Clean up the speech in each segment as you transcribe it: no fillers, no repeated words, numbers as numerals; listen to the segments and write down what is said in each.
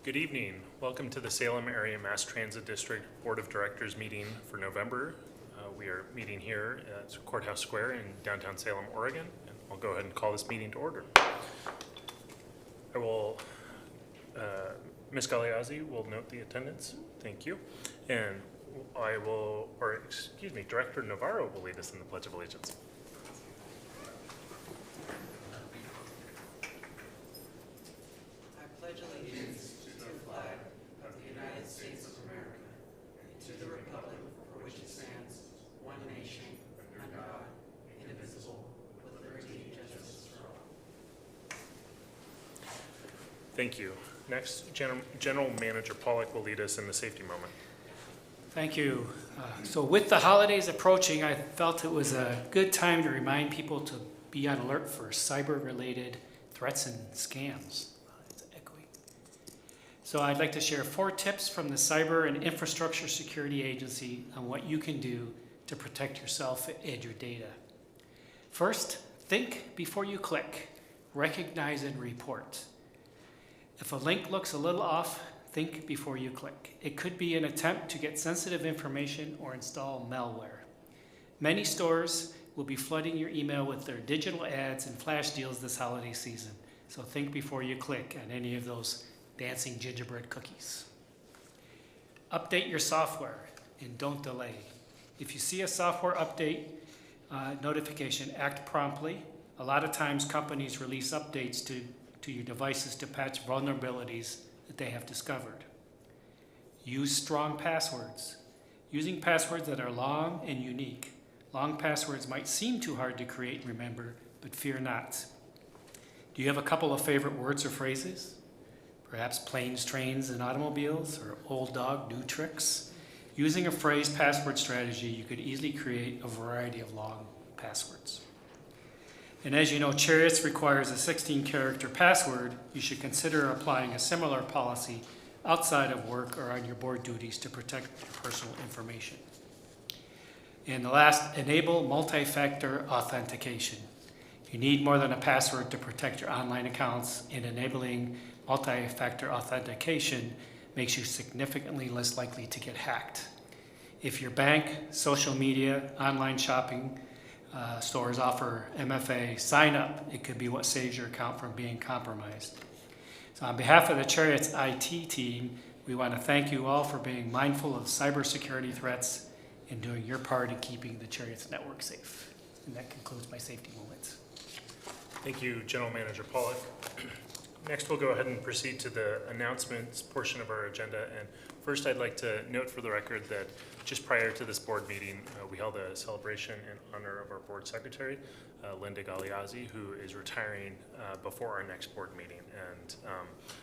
Good evening. Welcome to the Salem Area Mass Transit District Board of Directors meeting for November. We are meeting here at Courthouse Square in downtown Salem, Oregon, and I'll go ahead and call this meeting to order. I will, Ms. Galeazzi will note the attendance. Thank you. And Director Navarro will lead us in the Pledge of Allegiance. I pledge allegiance to the flag of the United States of America and to the republic for which it stands, one nation, under God, indivisible, with liberty and justice for all. Thank you. Next, General Manager Pollack will lead us in the safety moment. Thank you. So with the holidays approaching, I felt it was a good time to remind people to be on alert for cyber-related threats and scams. It's echoing. So I'd like to share 4 tips from the Cyber and Infrastructure Security Agency on what you can do to protect yourself and your data. First, think before you click. Recognize and report. If a link looks a little off, think before you click. It could be an attempt to get sensitive information or install malware. Many stores will be flooding your email with their digital ads and flash deals this holiday season. So think before you click on any of those dancing gingerbread cookies. Update your software and don't delay. If you see a software update notification, act promptly. A lot of times companies release updates to your devices to patch vulnerabilities that they have discovered. Use strong passwords. Using passwords that are long and unique. Long passwords might seem too hard to create and remember, but fear not. Do you have a couple of favorite words or phrases? Perhaps planes, trains, and automobiles, or old dog, new tricks? Using a phrase password strategy, you could easily create a variety of long passwords. And as you know, Cherriots requires a 16-character password. You should consider applying a similar policy outside of work or on your board duties to protect your personal information. And the last, enable multi-factor authentication. You need more than a password to protect your online accounts, and enabling multi-factor authentication makes you significantly less likely to get hacked. If your bank, social media, online shopping, stores offer MFA, sign up. It could be what saves your account from being compromised. So on behalf of the Cherriots IT team, we want to thank you all for being mindful of cybersecurity threats and doing your part in keeping the Cherriots network safe. And that concludes my safety moments. Thank you, General Manager Pollack. Next, we'll go ahead and proceed to the announcements portion of our agenda. And first, I'd like to note for the record that just prior to this board meeting, we held a celebration in honor of our board secretary, Linda Galeazzi, who is retiring before our next board meeting. And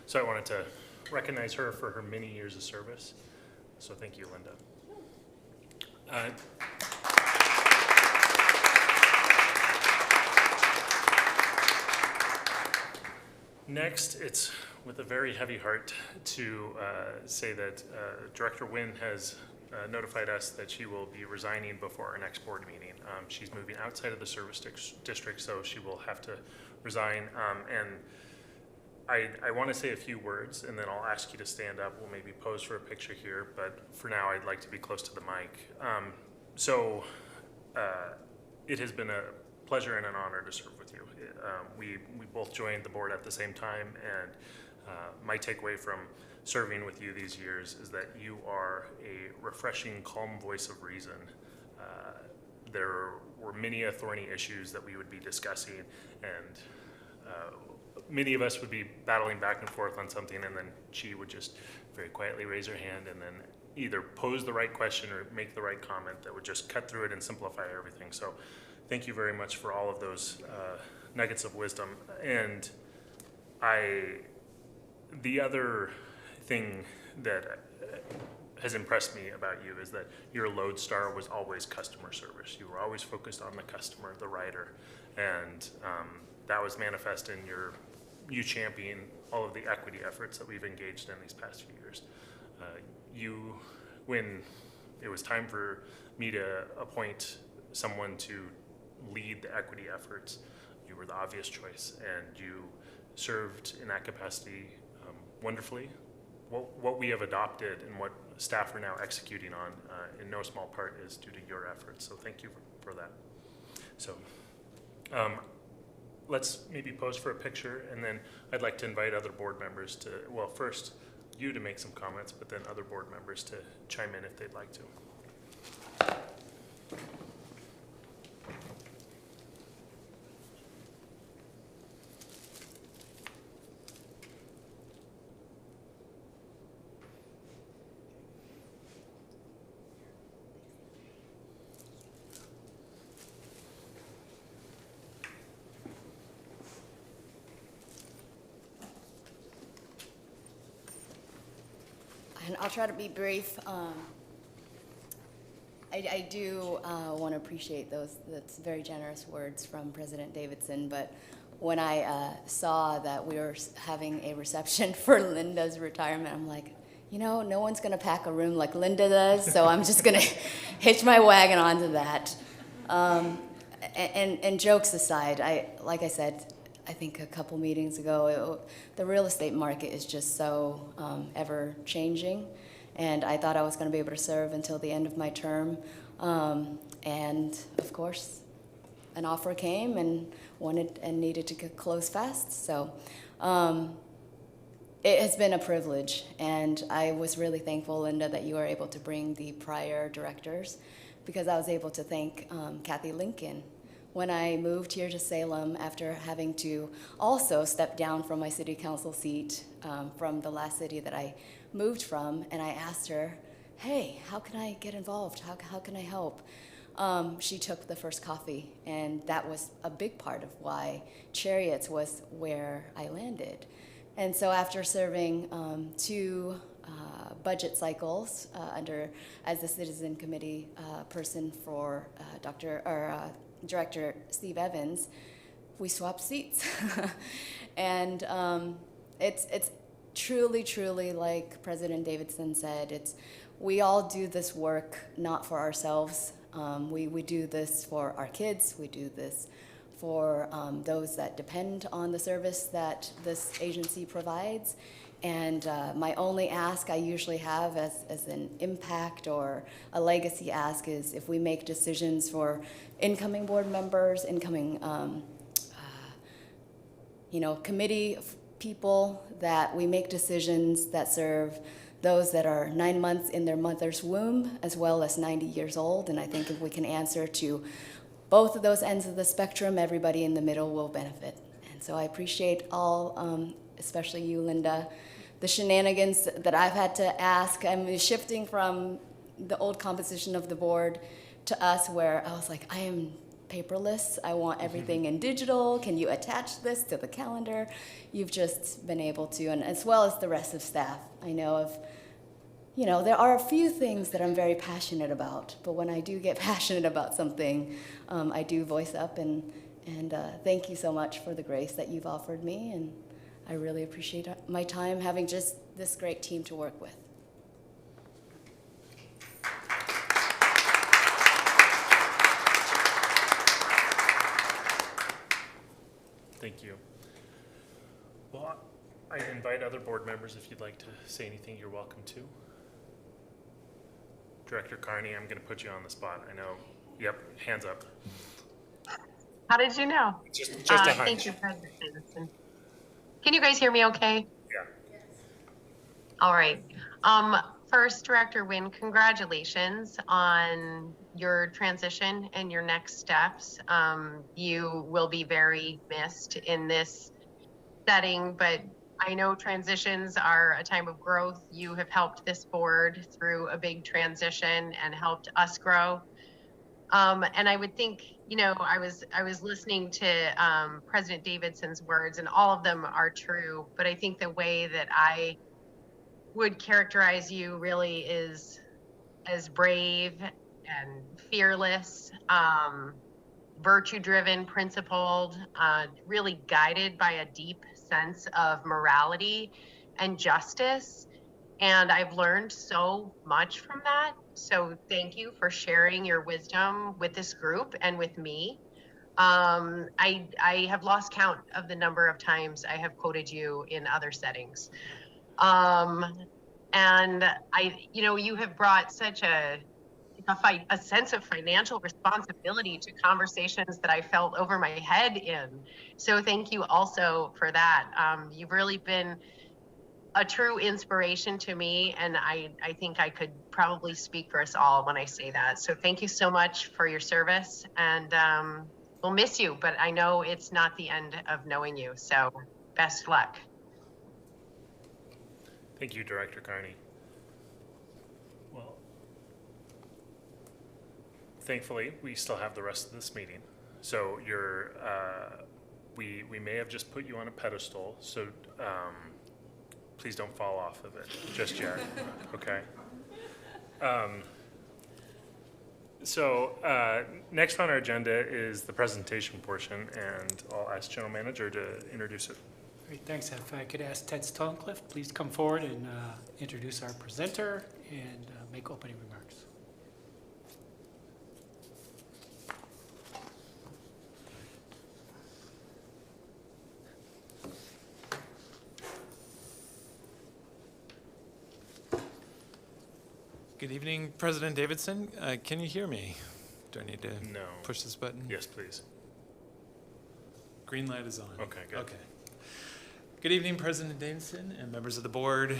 so I wanted to recognize her for her many years of service. So thank you, Linda. Next, it's with a very heavy heart to say that Director Wynn has notified us that she will be resigning before our next board meeting. She's moving outside of the service district, so she will have to resign. And I want to say a few words, and then I'll ask you to stand up. We'll maybe pose for a picture here, but for now, I'd like to be close to the mic. It has been a pleasure and an honor to serve with you. We both joined the board at the same time, and my takeaway from serving with you these years is that you are a refreshing, calm voice of reason. There were many thorny issues that we would be discussing, and many of us would be battling back and forth on something, and then she would just very quietly raise her hand and then either pose the right question or make the right comment that would just cut through it and simplify everything. So thank you very much for all of those nuggets of wisdom. And the other thing that has impressed me about you is that your lodestar was always customer service. You were always focused on the customer, the rider, and that was manifest in you championing all of the equity efforts that we've engaged in these past few years. When it was time for me to appoint someone to lead the equity efforts, you were the obvious choice, and you served in that capacity wonderfully, what we have adopted and what staff are now executing on, in no small part, is due to your efforts. So thank you for that. So let's maybe pose for a picture, and then I'd like to invite other board members to, well, first you to make some comments, but then other board members to chime in if they'd like to. And I'll try to be brief. I do want to appreciate that's very generous words from President Davidson, but when I saw that we were having a reception for Linda's retirement, I'm like, you know, no one's going to pack a room like Linda does, so I'm just going to hitch my wagon onto that. And jokes aside, like I said, I think a couple meetings ago, the real estate market is just so ever changing, and I thought I was going to be able to serve until the end of my term, and of course an offer came and wanted and needed to close fast. So it has been a privilege, and I was really thankful, Linda, that you were able to bring the prior directors, because I was able to thank Kathy Lincoln. When I moved here to Salem, after having to also step down from my city council seat from the last city that I moved from, and I asked her, hey, how can I get involved? How can I help? She took the first coffee, and that was a big part of why Cherriots was where I landed. And so after serving two budget cycles as the Citizen Committee person for Director Steve Evans, we swapped seats. And it's truly, like President Davidson said, we all do this work not for ourselves. We do this for our kids. We do this for those that depend on the service that this agency provides. And my only ask I usually have as an impact or a legacy ask is, if we make decisions for incoming board members, incoming committee people, that we make decisions that serve those that are 9 months in their mother's womb as well as 90 years old. And I think if we can answer to both of those ends of the spectrum, everybody in the middle will benefit. And so I appreciate all, especially you, Linda, the shenanigans that I've had to ask. I'm shifting from the old composition of the board to us, where I was like, I am paperless. I want everything in digital. Can you attach this to the calendar? You've just been able to, and as well as the rest of staff. I know there are a few things that I'm very passionate about, but when I do get passionate about something, I do voice up, and thank you so much for the grace that you've offered me, and I really appreciate my time having just this great team to work with. Thank you. Well, I invite other board members, if you'd like to say anything, you're welcome to. Director Carney, I'm going to put you on the spot. I know. Yep, hands up. How did you know? Just a hunch. Thank you, President Davidson. Can you guys hear me okay? Yeah. All right. First, Director Wynn, congratulations on your transition and your next steps. You will be very missed in this setting, but I know transitions are a time of growth. You have helped this board through a big transition and helped us grow. And I would think, I was listening to President Davidson's words, and all of them are true, but I think the way that I would characterize you really is as brave and fearless, virtue-driven, principled, really guided by a deep sense of morality and justice. And I've learned so much from that. So thank you for sharing your wisdom with this group and with me. I have lost count of the number of times I have quoted you in other settings. And you have brought such a sense of financial responsibility to conversations that I felt over my head in. So thank you also for that. You've really been a true inspiration to me, and I think I could probably speak for us all when I say that. So thank you so much for your service, and we'll miss you, but I know it's not the end of knowing you. So best luck. Thank you, Director Carney. Well, thankfully, we still have the rest of this meeting. So we may have just put you on a pedestal, so please don't fall off of it just yet, okay? So next on our agenda is the presentation portion, and I'll ask General Manager to introduce it. Great, thanks. If I could ask Ted Stonecliffe, please come forward and introduce our presenter and make opening remarks. Good evening, President Davidson. Can you hear me? Do I need to No. push this button? Yes, please. Green light is on. Okay, good. Okay. Good evening, President Davidson and members of the board.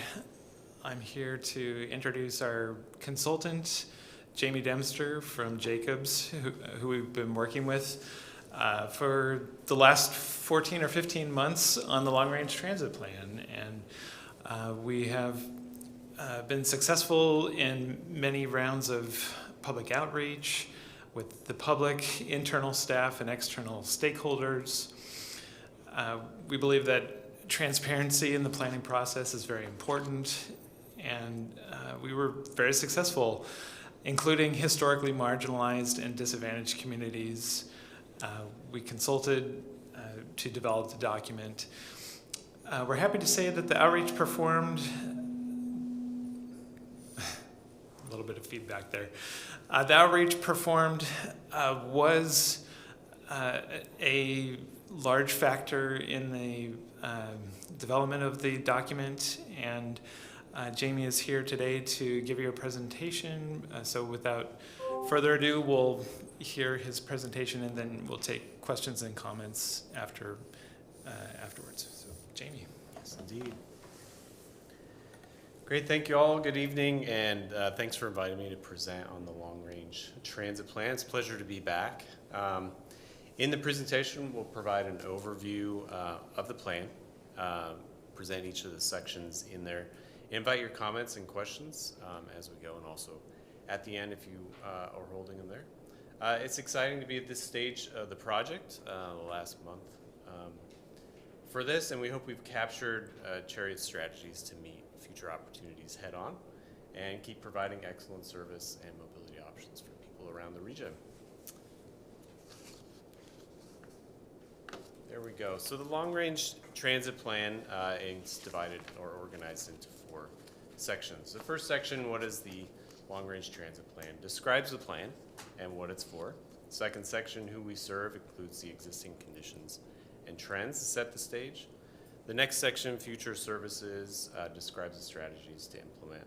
I'm here to introduce our consultant, Jamie Dempster from Jacobs, who we've been working with for the last 14 or 15 months on the long-range transit plan. And we have been successful in many rounds of public outreach with the public, internal staff, and external stakeholders. We believe that transparency in the planning process is very important, and we were very successful, including historically marginalized and disadvantaged communities. We consulted to develop the document. We're happy to say that the outreach performed a little bit of feedback there. The outreach performed was a large factor in the development of the document, and Jamie is here today to give you a presentation. So without further ado, we'll hear his presentation, and then we'll take questions and comments afterwards. So, Jamie. Yes, indeed. Great, thank you all. Good evening, and thanks for inviting me to present on the long-range transit plan. It's a pleasure to be back. In the presentation, we'll provide an overview of the plan, present each of the sections in there, invite your comments and questions as we go, and also at the end if you are holding them there. It's exciting to be at this stage of the project, the last month for this, and we hope we've captured Cherriots' strategies to meet future opportunities head on and keep providing excellent service and mobility options for people around the region. There we go. So the long-range transit plan is divided or organized into 4 sections. The first section, what is the long-range transit plan, describes the plan and what it's for. Second section, who we serve, includes the existing conditions and trends to set the stage. The next section, future services, describes the strategies to implement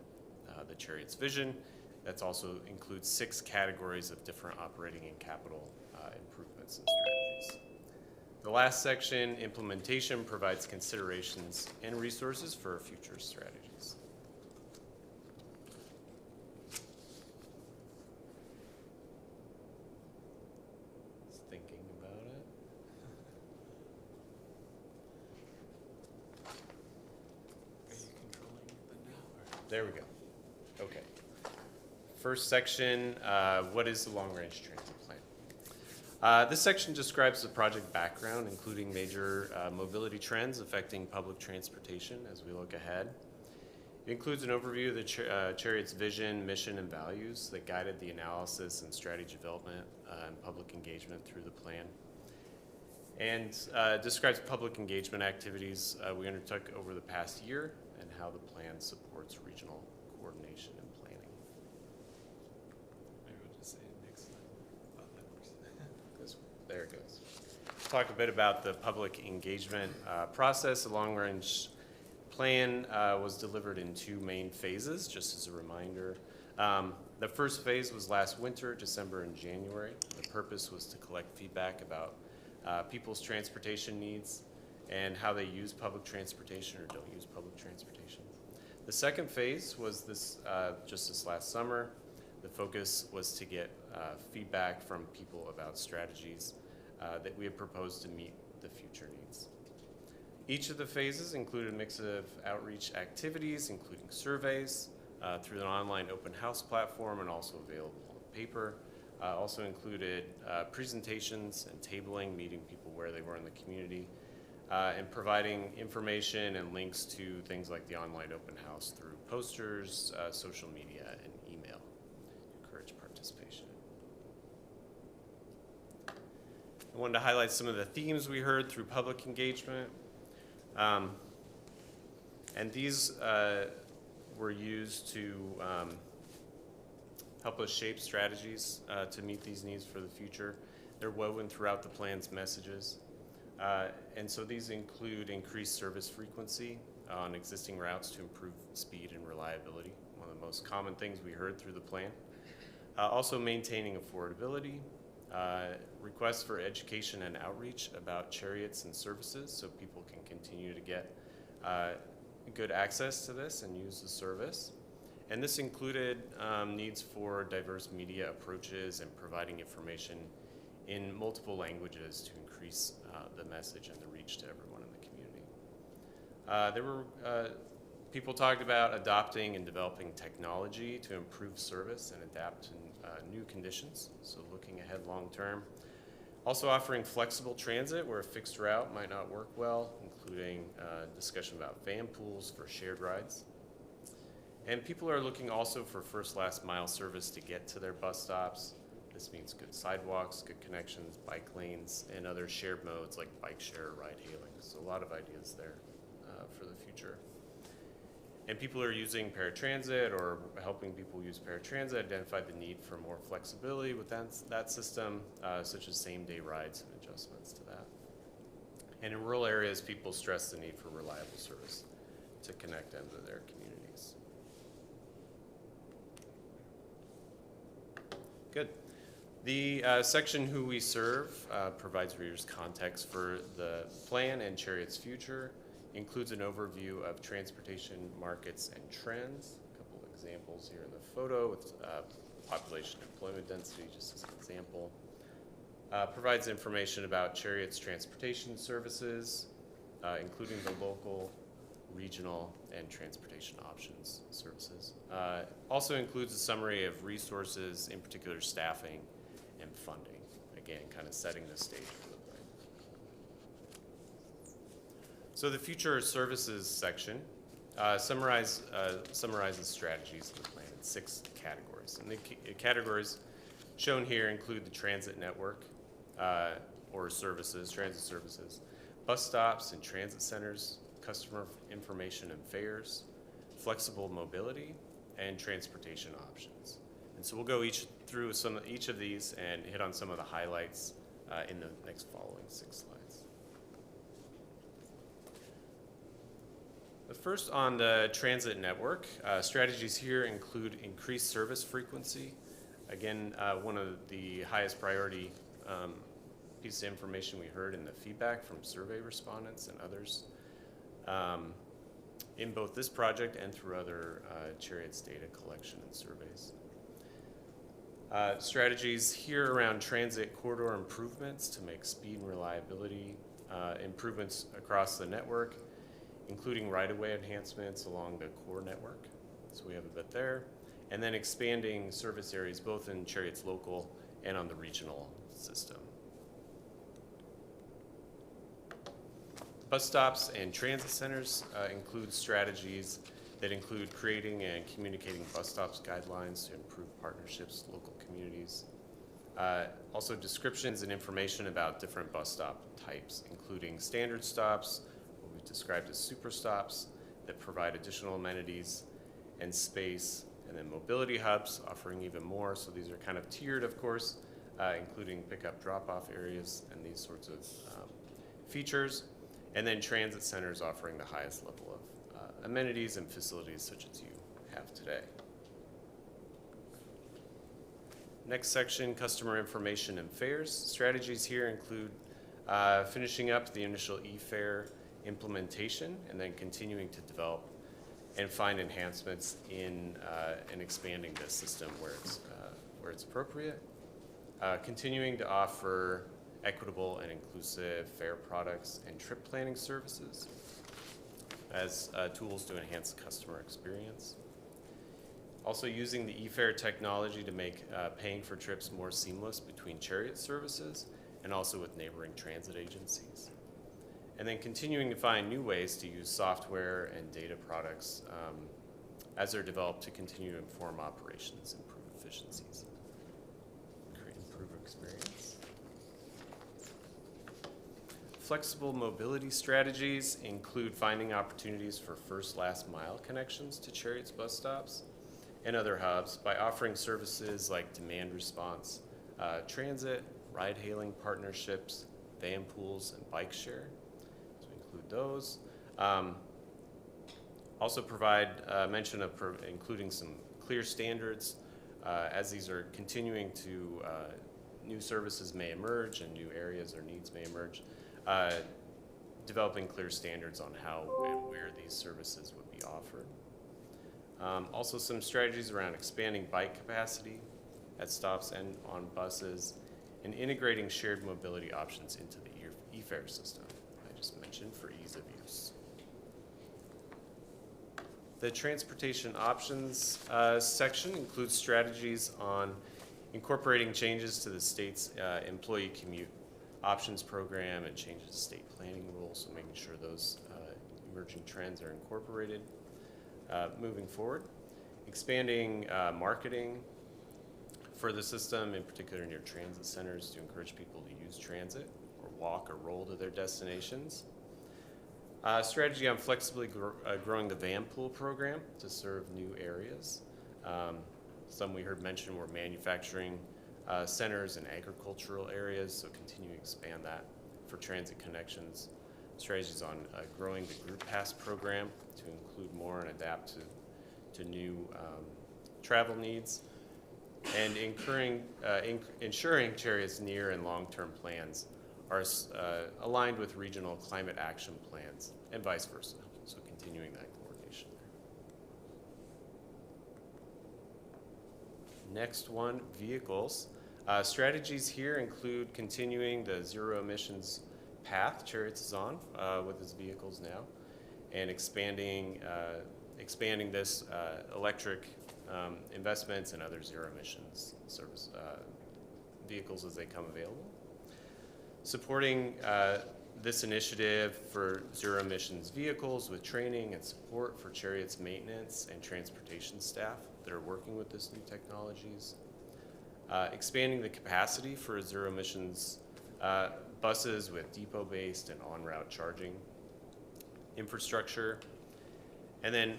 the Cherriots vision. That also includes 6 categories of different operating and capital improvements and strategies. The last section, implementation, provides considerations and resources for future strategies. Just thinking about it. Are you controlling the now? There we go. Okay. First section, what is the long-range transit plan? This section describes the project background, including major mobility trends affecting public transportation as we look ahead. It includes an overview of the Cherriots vision, mission, and values that guided the analysis and strategy development and public engagement through the plan. And describes public engagement activities we undertook over the past year and how the plan supports regional coordination and planning. Maybe we'll just say next slide. Oh, that works. There it goes. Talk a bit about the public engagement process. The long-range plan was delivered in 2 main phases, just as a reminder. The first phase was last winter, December and January. The purpose was to collect feedback about people's transportation needs and how they use public transportation or don't use public transportation. The second phase was just this last summer. The focus was to get feedback from people about strategies that we had proposed to meet the future needs. Each of the phases included a mix of outreach activities, including surveys, through an online open house platform and also available on paper. Also included presentations and tabling, meeting people where they were in the community, and providing information and links to things like the online open house through posters, social media, and email to encourage participation. I wanted to highlight some of the themes we heard through public engagement. And these were used to help us shape strategies to meet these needs for the future. They're woven throughout the plan's messages. And so these include increased service frequency on existing routes to improve speed and reliability, one of the most common things we heard through the plan. Also maintaining affordability, requests for education and outreach about Cherriots and services so people can continue to get good access to this and use the service. And this included needs for diverse media approaches and providing information in multiple languages to increase the message and the reach to everyone in the community. There were people talked about adopting and developing technology to improve service and adapt to new conditions, so looking ahead long term. Also offering flexible transit where a fixed route might not work well, including discussion about van pools for shared rides. And people are looking also for first last mile service to get to their bus stops. This means good sidewalks, good connections, bike lanes, and other shared modes like bike share or ride hailing. So a lot of ideas there for the future. And people are using paratransit or helping people use paratransit identified the need for more flexibility with that system, such as same-day rides and adjustments to that. And in rural areas, people stress the need for reliable service to connect them to their communities. Good. The section Who We Serve provides readers context for the plan and Cherriots' future, includes an overview of transportation markets and trends. A couple of examples here in the photo with population employment density, just as an example. Provides information about Cherriots' transportation services, including the local, regional, and transportation options services. Also includes a summary of resources, in particular staffing and funding. Again, kind of setting the stage for the plan. So the future services section summarizes strategies of the plan in 6 categories. And the categories shown here include the transit network or services, transit services, bus stops and transit centers, customer information and fares, flexible mobility, and transportation options. And so we'll go through each of these and hit on some of the highlights in the next following 6 slides. The first on the transit network, strategies here include increased service frequency. Again, one of the highest priority pieces of information we heard in the feedback from survey respondents and others in both this project and through other Cherriots data collection and surveys. Strategies here around transit corridor improvements to make speed and reliability improvements across the network, including right-of-way enhancements along the core network. So we have a bit there. And then expanding service areas both in Cherriots local and on the regional system. Bus stops and transit centers include strategies that include creating and communicating bus stops guidelines to improve partnerships with local communities. Also descriptions and information about different bus stop types, including standard stops, what we've described as super stops, that provide additional amenities and space, and then mobility hubs offering even more. So these are kind of tiered, of course, including pickup drop-off areas and these sorts of features. And then transit centers offering the highest level of amenities and facilities such as you have today. Next section, customer information and fares. Strategies here include finishing up the initial e-fare implementation and then continuing to develop and find enhancements in and expanding this system where it's appropriate. Continuing to offer equitable and inclusive fare products and trip planning services as tools to enhance the customer experience. Also using the e-fare technology to make paying for trips more seamless between Chariot services and also with neighboring transit agencies. And then continuing to find new ways to use software and data products as they're developed to continue to inform operations, improve efficiencies, improve experience. Flexible mobility strategies include finding opportunities for first last mile connections to Cherriots bus stops and other hubs by offering services like demand response, transit, ride-hailing partnerships, van pools, and bike share. So we include those. Also provide mention of including some clear standards as these are continuing to, new services may emerge and new areas or needs may emerge. Developing clear standards on how and where these services would be offered. Also some strategies around expanding bike capacity at stops and on buses, and integrating shared mobility options into the e-fare system I just mentioned for ease of use. The transportation options section includes strategies on incorporating changes to the state's employee commute options program and changes to state planning rules, so making sure those emerging trends are incorporated. Moving forward, expanding marketing for the system, in particular near transit centers, to encourage people to use transit or walk or roll to their destinations. Strategy on flexibly growing the van pool program to serve new areas. Some we heard mentioned were manufacturing centers and agricultural areas, so continue to expand that for transit connections. Strategies on growing the group pass program to include more and adapt to new travel needs, and ensuring Cherriots' near and long-term plans are aligned with regional climate action plans and vice versa, so continuing that coordination there. Next one, vehicles. Strategies here include continuing the zero emissions path Cherriots is on with its vehicles now, and expanding this electric investments and other zero emissions service vehicles as they come available. Supporting this initiative for zero emissions vehicles with training and support for Cherriots maintenance and transportation staff that are working with this new technologies. Expanding the capacity for zero emissions buses with depot-based and on-route charging infrastructure. And then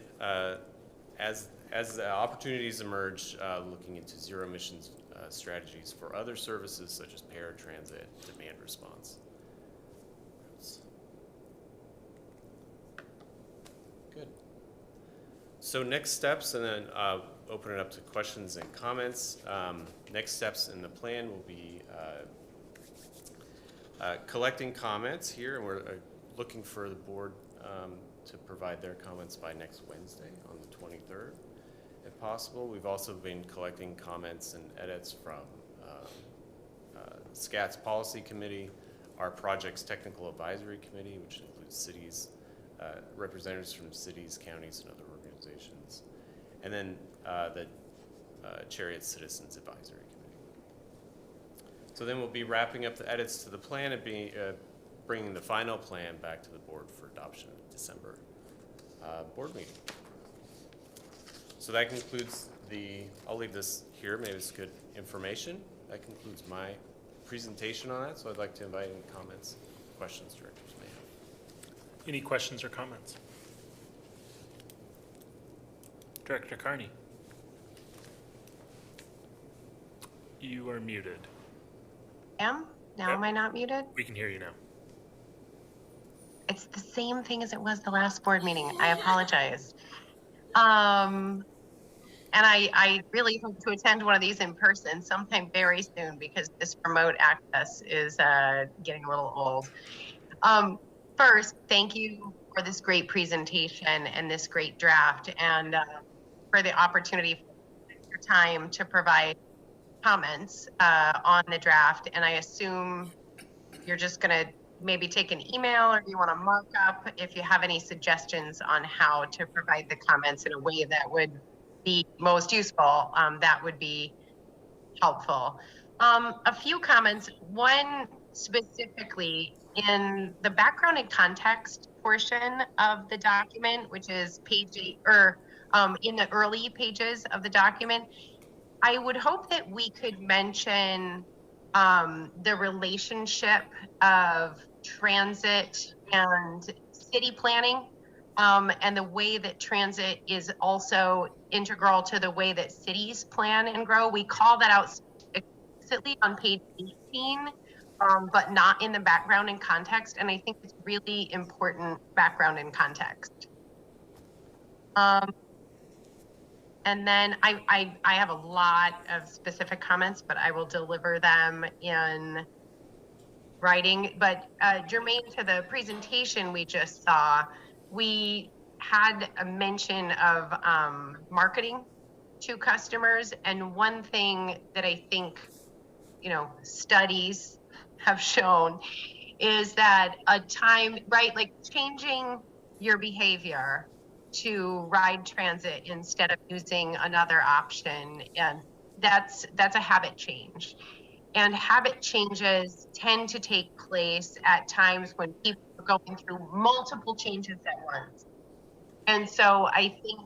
as the opportunities emerge, looking into zero emissions strategies for other services such as paratransit, demand response. Good. So next steps, and then open it up to questions and comments. Next steps in the plan will be collecting comments here, and we're looking for the board to provide their comments by next Wednesday on the 23rd, if possible. We've also been collecting comments and edits from SCAT's Policy Committee, our project's Technical Advisory Committee, which includes cities, representatives from cities, counties, and other organizations, and then the Cherriots Citizens Advisory Committee. So then we'll be wrapping up the edits to the plan and bringing the final plan back to the board for adoption at the December board meeting. So that concludes I'll leave this here, maybe it's good information. That concludes my presentation on that, so I'd like to invite any comments, questions directors may have. Any questions or comments? Director Carney. You are muted. Now Yep. am I not muted? We can hear you now. It's the same thing as it was the last board meeting. I apologize. And I really hope to attend one of these in person sometime very soon because this remote access is getting a little old. First, thank you for this great presentation and this great draft, and for the opportunity for your time to provide comments on the draft. And I assume you're just going to maybe take an email, or you want to mark up if you have any suggestions on how to provide the comments in a way that would be most useful. That would be helpful. A few comments. One specifically in the background and context portion of the document, which is page 8, or in the early pages of the document, I would hope that we could mention the relationship of transit and city planning, and the way that transit is also integral to the way that cities plan and grow. We call that out explicitly on page 18, but not in the background and context. And I think it's really important background and context. And then I have a lot of specific comments, but I will deliver them in writing. But germane to the presentation we just saw, we had a mention of marketing to customers. And one thing that I think, studies have shown is that like changing your behavior to ride transit instead of using another option, and that's a habit change. And habit changes tend to take place at times when people are going through multiple changes at once. And so I think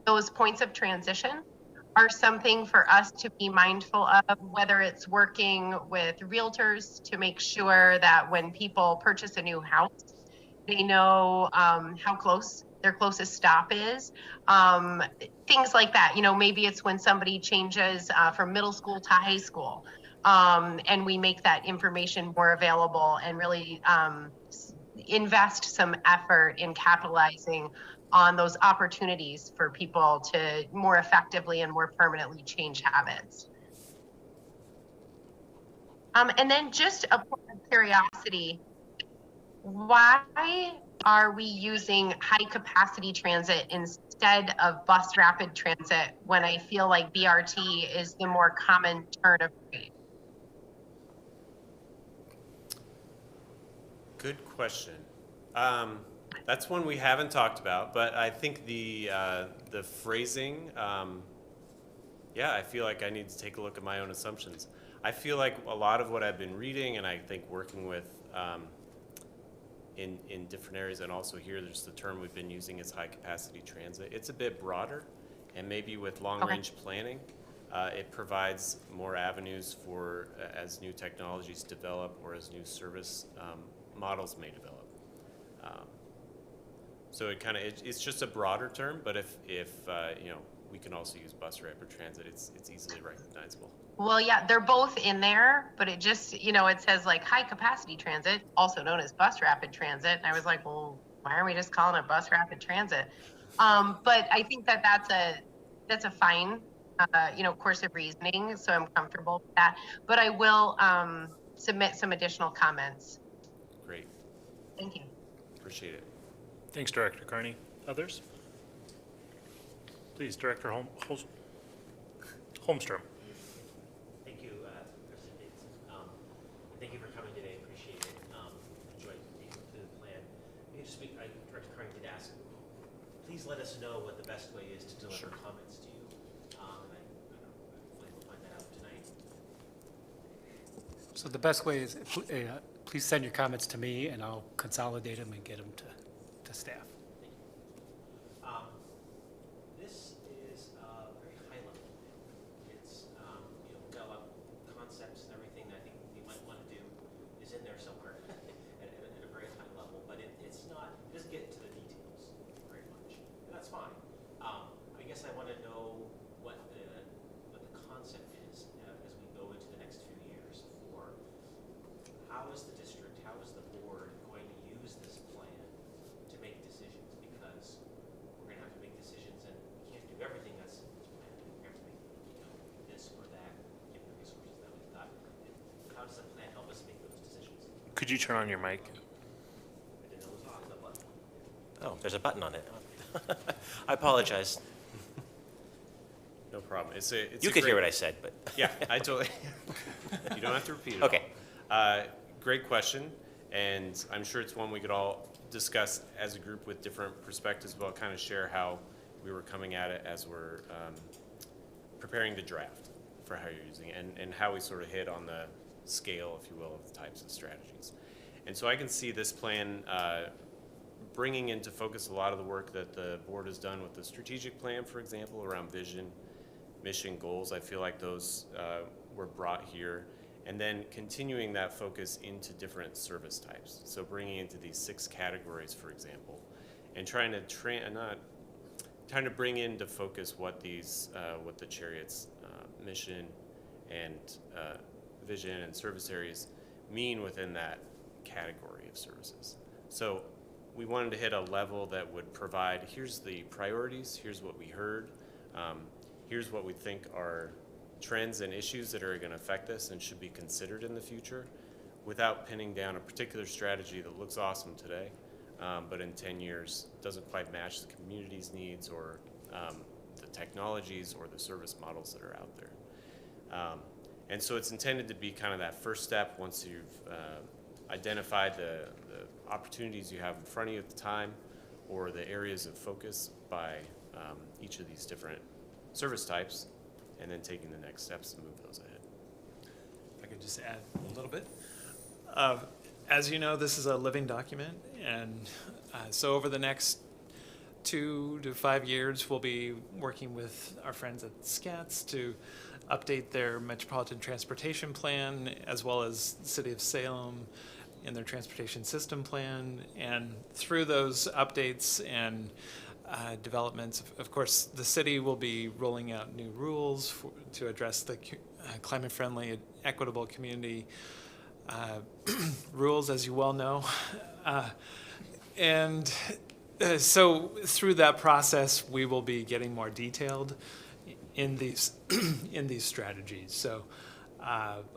those points of transition are something for us to be mindful of, whether it's working with realtors to make sure that when people purchase a new house, they know how close their closest stop is. Things like that. Maybe it's when somebody changes from middle school to high school, and we make that information more available and really invest some effort in capitalizing on those opportunities for people to more effectively and more permanently change habits. And then just a point of curiosity, why are we using high capacity transit instead of bus rapid transit when I feel like BRT is the more common turn of phrase? Good question. That's one we haven't talked about, but I think the phrasing, I feel like I need to take a look at my own assumptions. I feel like a lot of what I've been reading, and I think working with in different areas, and also here, there's the term we've been using is high capacity transit. It's a bit broader, and maybe with long range planning, it provides more avenues for as new technologies develop or as new service models may develop. So it's just a broader term, but if we can also use bus rapid transit, it's easily recognizable. Well, yeah, they're both in there, but it just, it says like high capacity transit, also known as bus rapid transit. And I was like, well, why aren't we just calling it bus rapid transit? But I think that's a fine, course of reasoning. So I'm comfortable with that, but I will submit some additional comments. Great. Thank you. Appreciate it. Thanks, Director Carney. Others? Please, Director Holmstrom. Thank you, President Davidson. Thank you for coming today. Appreciate it. Enjoyed being through the plan. Director Carney did ask, please let us know what the best way is to deliver comments to you. Hopefully we'll find that out tonight. So the best way is, please send your comments to me, and I'll consolidate them and get them to staff. Thank you. This is very high level. It's got a lot of concepts and everything that I think we might want to do is in there somewhere at a very high level, but it's not. It doesn't get into the details very much, and that's fine. I guess I want to know what the concept is as we go into the next few years for how is the district, how is the board going to Could you turn on your mic? I didn't know it was on. Oh, there's a button on it. I apologize. No problem. You could hear what I said, but. Yeah, I totally. You don't have to repeat it. Okay. Great question, and I'm sure it's one we could all discuss as a group with different perspectives, but I'll kind of share how we were coming at it as we're preparing the draft for how you're using it, and how we sort of hit on the scale, if you will, of the types of strategies. And so I can see this plan bringing into focus a lot of the work that the board has done with the strategic plan, for example, around vision, mission, goals. I feel like those were brought here. And then continuing that focus into different service types. So bringing into these 6 categories, for example, and trying to bring into focus what these, what the Cherriots mission and vision and service areas mean within that category of services. So we wanted to hit a level that would provide, here's the priorities, here's what we heard, here's what we think are trends and issues that are going to affect us and should be considered in the future, without pinning down a particular strategy that looks awesome today, but in 10 years doesn't quite match the community's needs or the technologies or the service models that are out there. And so it's intended to be kind of that first step once you've identified the opportunities you have in front of you at the time, or the areas of focus by each of these different service types, and then taking the next steps to move those ahead. If I could just add a little bit. As you know, this is a living document, and so over the next 2 to 5 years, we'll be working with our friends at SCATS to update their Metropolitan Transportation Plan, as well as the City of Salem in their Transportation System Plan. And through those updates and developments, of course, the city will be rolling out new rules to address the climate-friendly, equitable community rules, as you well know. So through that process, we will be getting more detailed in these in these strategies. So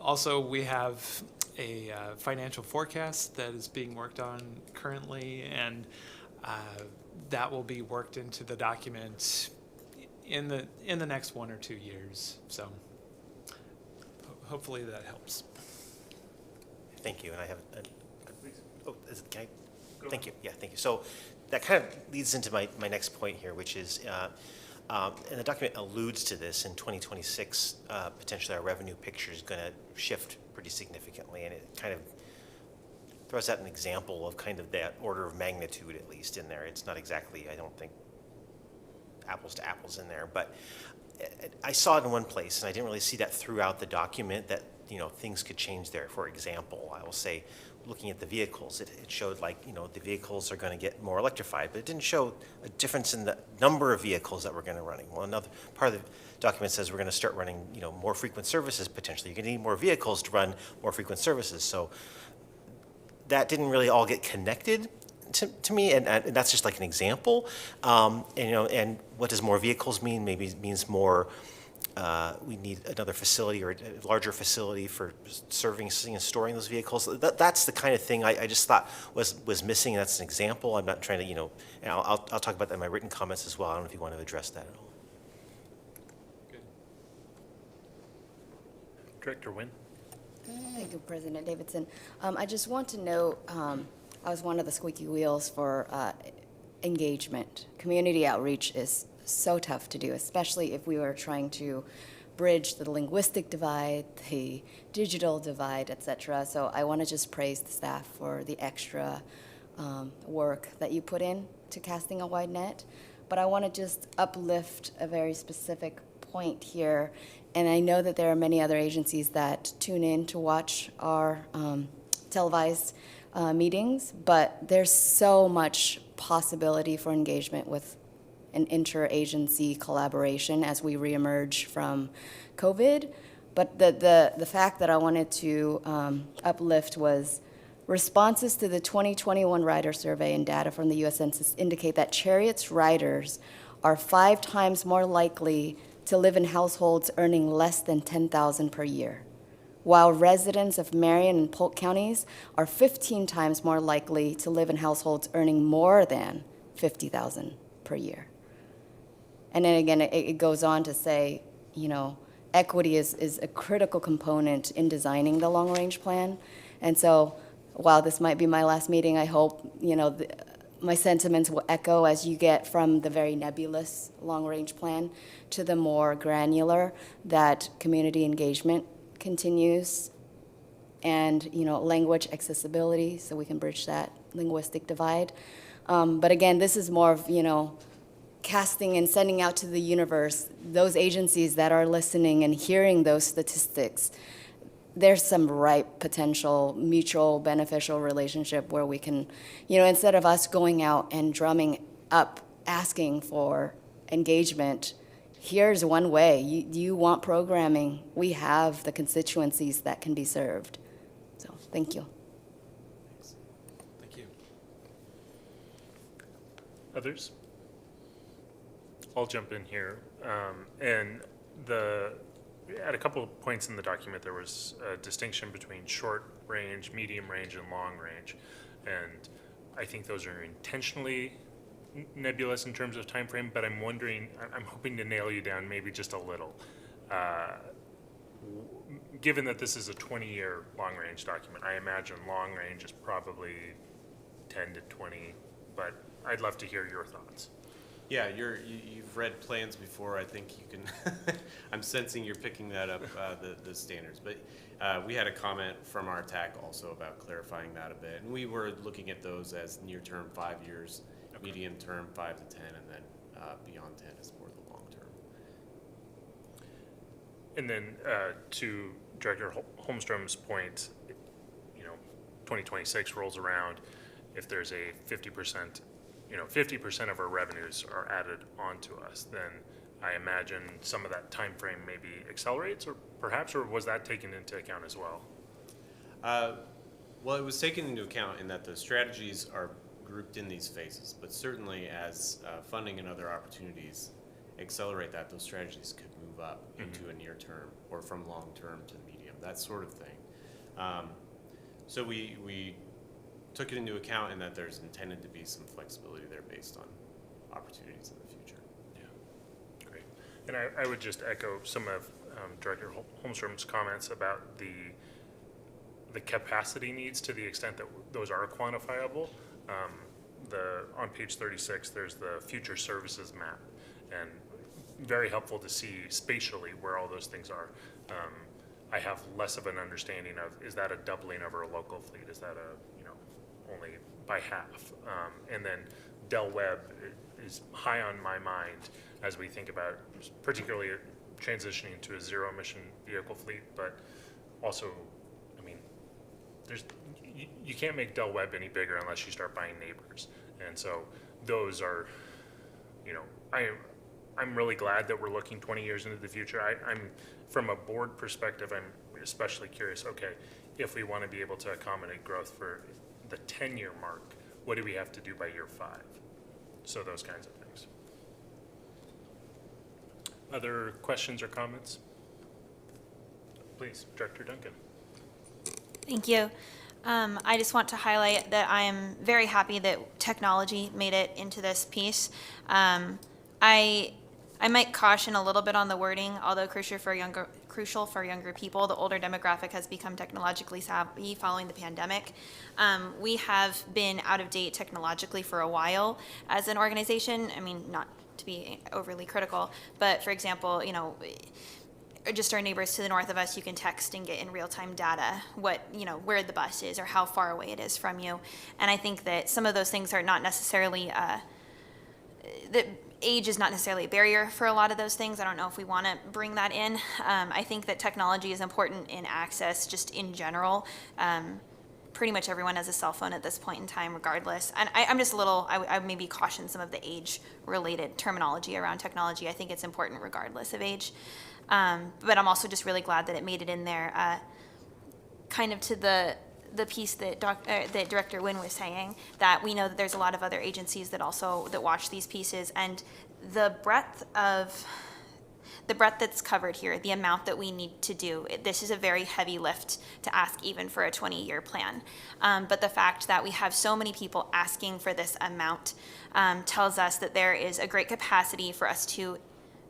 also we have a financial forecast that is being worked on currently, and that will be worked into the document in the next 1 or 2 years. So hopefully that helps. Thank you, and I have, can I? Thank you, yeah, thank you. So that kind of leads into my next point here, which is, and the document alludes to this, in 2026, potentially our revenue picture is going to shift pretty significantly, and it kind of throws out an example of kind of that order of magnitude, at least, in there. It's not exactly, I don't think, apples to apples in there, but I saw it in one place, and I didn't really see that throughout the document, that, you know, things could change there. For example, I will say, looking at the vehicles, it showed, like, you know, the vehicles are going to get more electrified, but it didn't show a difference in the number of vehicles that we're going to running. Well, another part of the document says we're going to start running, you know, more frequent services potentially. You're going to need more vehicles to run more frequent services. So that didn't really all get connected to me, and that's just like an example. And, you know, and what does more vehicles mean? Maybe it means more. We need another facility or a larger facility for servicing and storing those vehicles. That's the kind of thing I just thought was missing. That's an example. I'm not trying to, you know, and I'll talk about that in my written comments as well. I don't know if you want to address that at all. Good. Director Nguyen? Thank you, President Davidson. I just want to note, I was one of the squeaky wheels for engagement. Community outreach is so tough to do, especially if we were trying to bridge the linguistic divide, the digital divide, et cetera. So I want to just praise the staff for the extra work that you put in to casting a wide net. But I want to just uplift a very specific point here. And I know that there are many other agencies that tune in to watch our televised meetings, but there's so much possibility for engagement with an interagency collaboration as we reemerge from COVID. But the fact that I wanted to uplift was responses to the 2021 rider survey and data from the U.S. Census indicate that Cherriots riders are 5 times more likely to live in households earning less than $10,000 per year, while residents of Marion and Polk counties are 15 times more likely to live in households earning more than $50,000 per year. And then again, it goes on to say, you know, equity is a critical component in designing the long-range plan. And so while this might be my last meeting, I hope, you know, my sentiments will echo as you get from the very nebulous long-range plan to the more granular, that community engagement continues, and, you know, language accessibility, so we can bridge that linguistic divide. But again, this is more of, you know, casting and sending out to the universe those agencies that are listening and hearing those statistics. There's some ripe potential mutual beneficial relationship where we can, you know, instead of us going out and drumming up, asking for engagement, here's one way. You want programming, we have the constituencies that can be served. So thank you. Thank you. Others? I'll jump in here. At a couple of points in the document, there was a distinction between short range, medium range, and long range. And I think those are intentionally nebulous in terms of time frame, but I'm wondering, I'm hoping to nail you down maybe just a little. Given that this is a 20-year long range document, I imagine long range is probably 10 to 20, but I'd love to hear your thoughts. Yeah, you've read plans before. I think you can. I'm sensing you're picking that up, the standards. But we had a comment from our TAC also about clarifying that a bit, and we were looking at those as near term 5 years, okay, medium term 5 to 10, and then beyond 10 is more the long term. And then to Director Holmstrom's point, you know, 2026 rolls around. If there's a 50%. 50% of our revenues are added onto us, then I imagine some of that time frame maybe accelerates, or was that taken into account as well? Well, it was taken into account in that the strategies are grouped in these phases, but certainly as funding and other opportunities accelerate that, those strategies could move up into a near term or from long term to medium, that sort of thing. So we took it into account in that there's intended to be some flexibility there based on opportunities in the future. Yeah, great. And I would just echo some of Director Holmstrom's comments about the capacity needs to the extent that those are quantifiable. On page 36, there's the future services map, and very helpful to see spatially where all those things are. I have less of an understanding of, is that a doubling of our local fleet? Is that only by half? And then Del Webb is high on my mind as we think about particularly transitioning to a zero emission vehicle fleet, but also, I mean, you can't make Del Webb any bigger unless you start buying neighbors. And so those are, I'm really glad that we're looking 20 years into the future. I'm from a board perspective, I'm especially curious, okay, if we want to be able to accommodate growth for the 10-year mark, what do we have to do by year 5? So those kinds of things. Other questions or comments? Please, Director Duncan. Thank you. I just want to highlight that I am very happy that technology made it into this piece. I might caution a little bit on the wording, although crucial for younger people. The older demographic has become technologically savvy following the pandemic. We have been out of date technologically for a while as an organization. I mean, not to be overly critical, but for example, just our neighbors to the north of us, you can text and get in real-time data where the bus is or how far away it is from you. And I think that some of those things are not necessarily that age is not necessarily a barrier for a lot of those things. I don't know if we want to bring that in. I think that technology is important in access just in general. Pretty much everyone has a cell phone at this point in time regardless. And I'm just I maybe caution some of the age-related terminology around technology. I think it's important regardless of age. But I'm also just really glad that it made it in there, kind of to the piece that that Director Wynn was saying, that we know that there's a lot of other agencies that watch these pieces, and the breadth of, the breadth that's covered here, the amount that we need to do, this is a very heavy lift to ask even for a 20-year plan. But the fact that we have so many people asking for this amount tells us that there is a great capacity for us to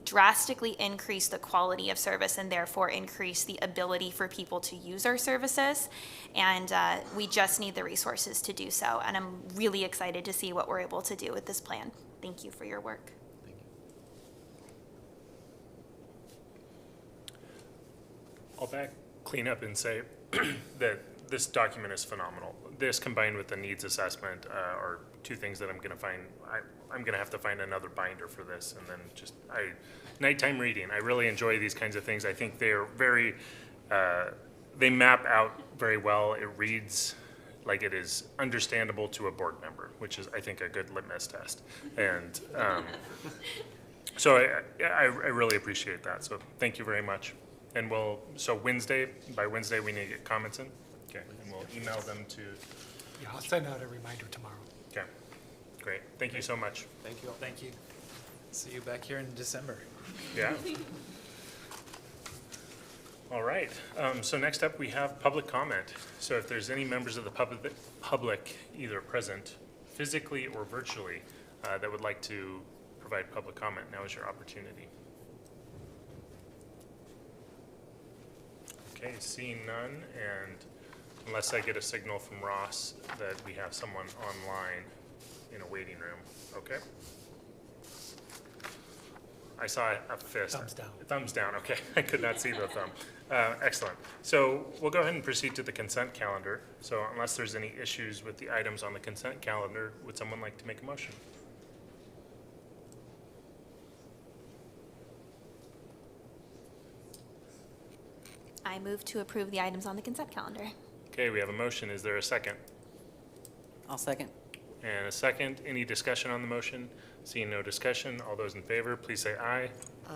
drastically increase the quality of service and therefore increase the ability for people to use our services. And we just need the resources to do so. And I'm really excited to see what we're able to do with this plan. Thank you for your work. Thank you. I'll back clean up and say that this document is phenomenal. This combined with the needs assessment are two things that I'm going to find. I'm going to have to find another binder for this, and then just nighttime reading. I really enjoy these kinds of things. I think they are very. They map out very well. It reads like it is understandable to a board member, which is, I think, a good litmus test. And so I really appreciate that. So thank you very much. And so by Wednesday, we need to get comments in? Okay, and we'll email them to, Yeah, I'll send out a reminder tomorrow. okay, great. Thank you so much. Thank you all. Thank you. See you back here in December. Yeah. All right, so next up, we have public comment. So if there's any members of the public, either present physically or virtually, that would like to provide public comment, now is your opportunity. Okay, seeing none, and unless I get a signal from Ross that we have someone online in a waiting room, okay? I saw a fist. Thumbs down. Thumbs down, okay. I could not see the thumb. Excellent. So we'll go ahead and proceed to the consent calendar. So unless there's any issues with the items on the consent calendar, would someone like to make a motion? I move to approve the items on the consent calendar. Okay, we have a motion. Is there a second? I'll second. And a second. Any discussion on the motion? Seeing no discussion, all those in favor, please say aye.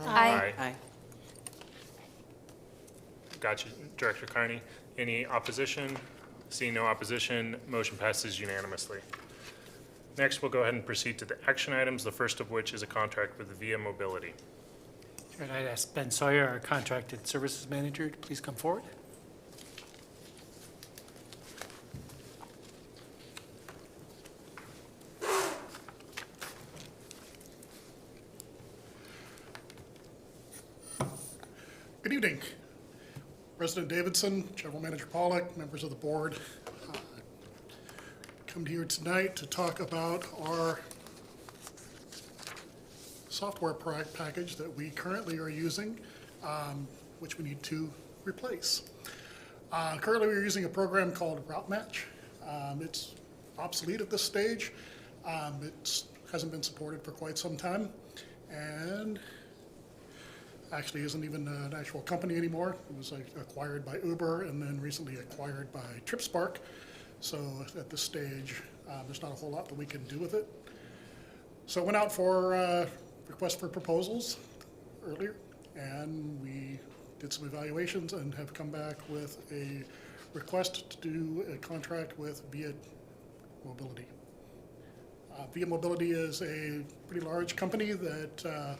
Aye. Aye. Gotcha, Director Carney. Any opposition? Seeing no opposition, motion passes unanimously. Next, we'll go ahead and proceed to the action items, the first of which is a contract with Via Mobility. And I'd ask Ben Sawyer, our contracted services manager, to please come forward. Good evening. President Davidson, General Manager Pollack, members of the board. Come here tonight to talk about our software package that we currently are using, which we need to replace. Currently, we're using a program called Route Match. It's obsolete at this stage. It hasn't been supported for quite some time, and actually isn't even an actual company anymore. It was acquired by Uber and then recently acquired by TripSpark. So at this stage, there's not a whole lot that we can do with it. So I went out for request for proposals earlier, and we did some evaluations and have come back with a request to do a contract with Via Mobility. Via Mobility is a pretty large company that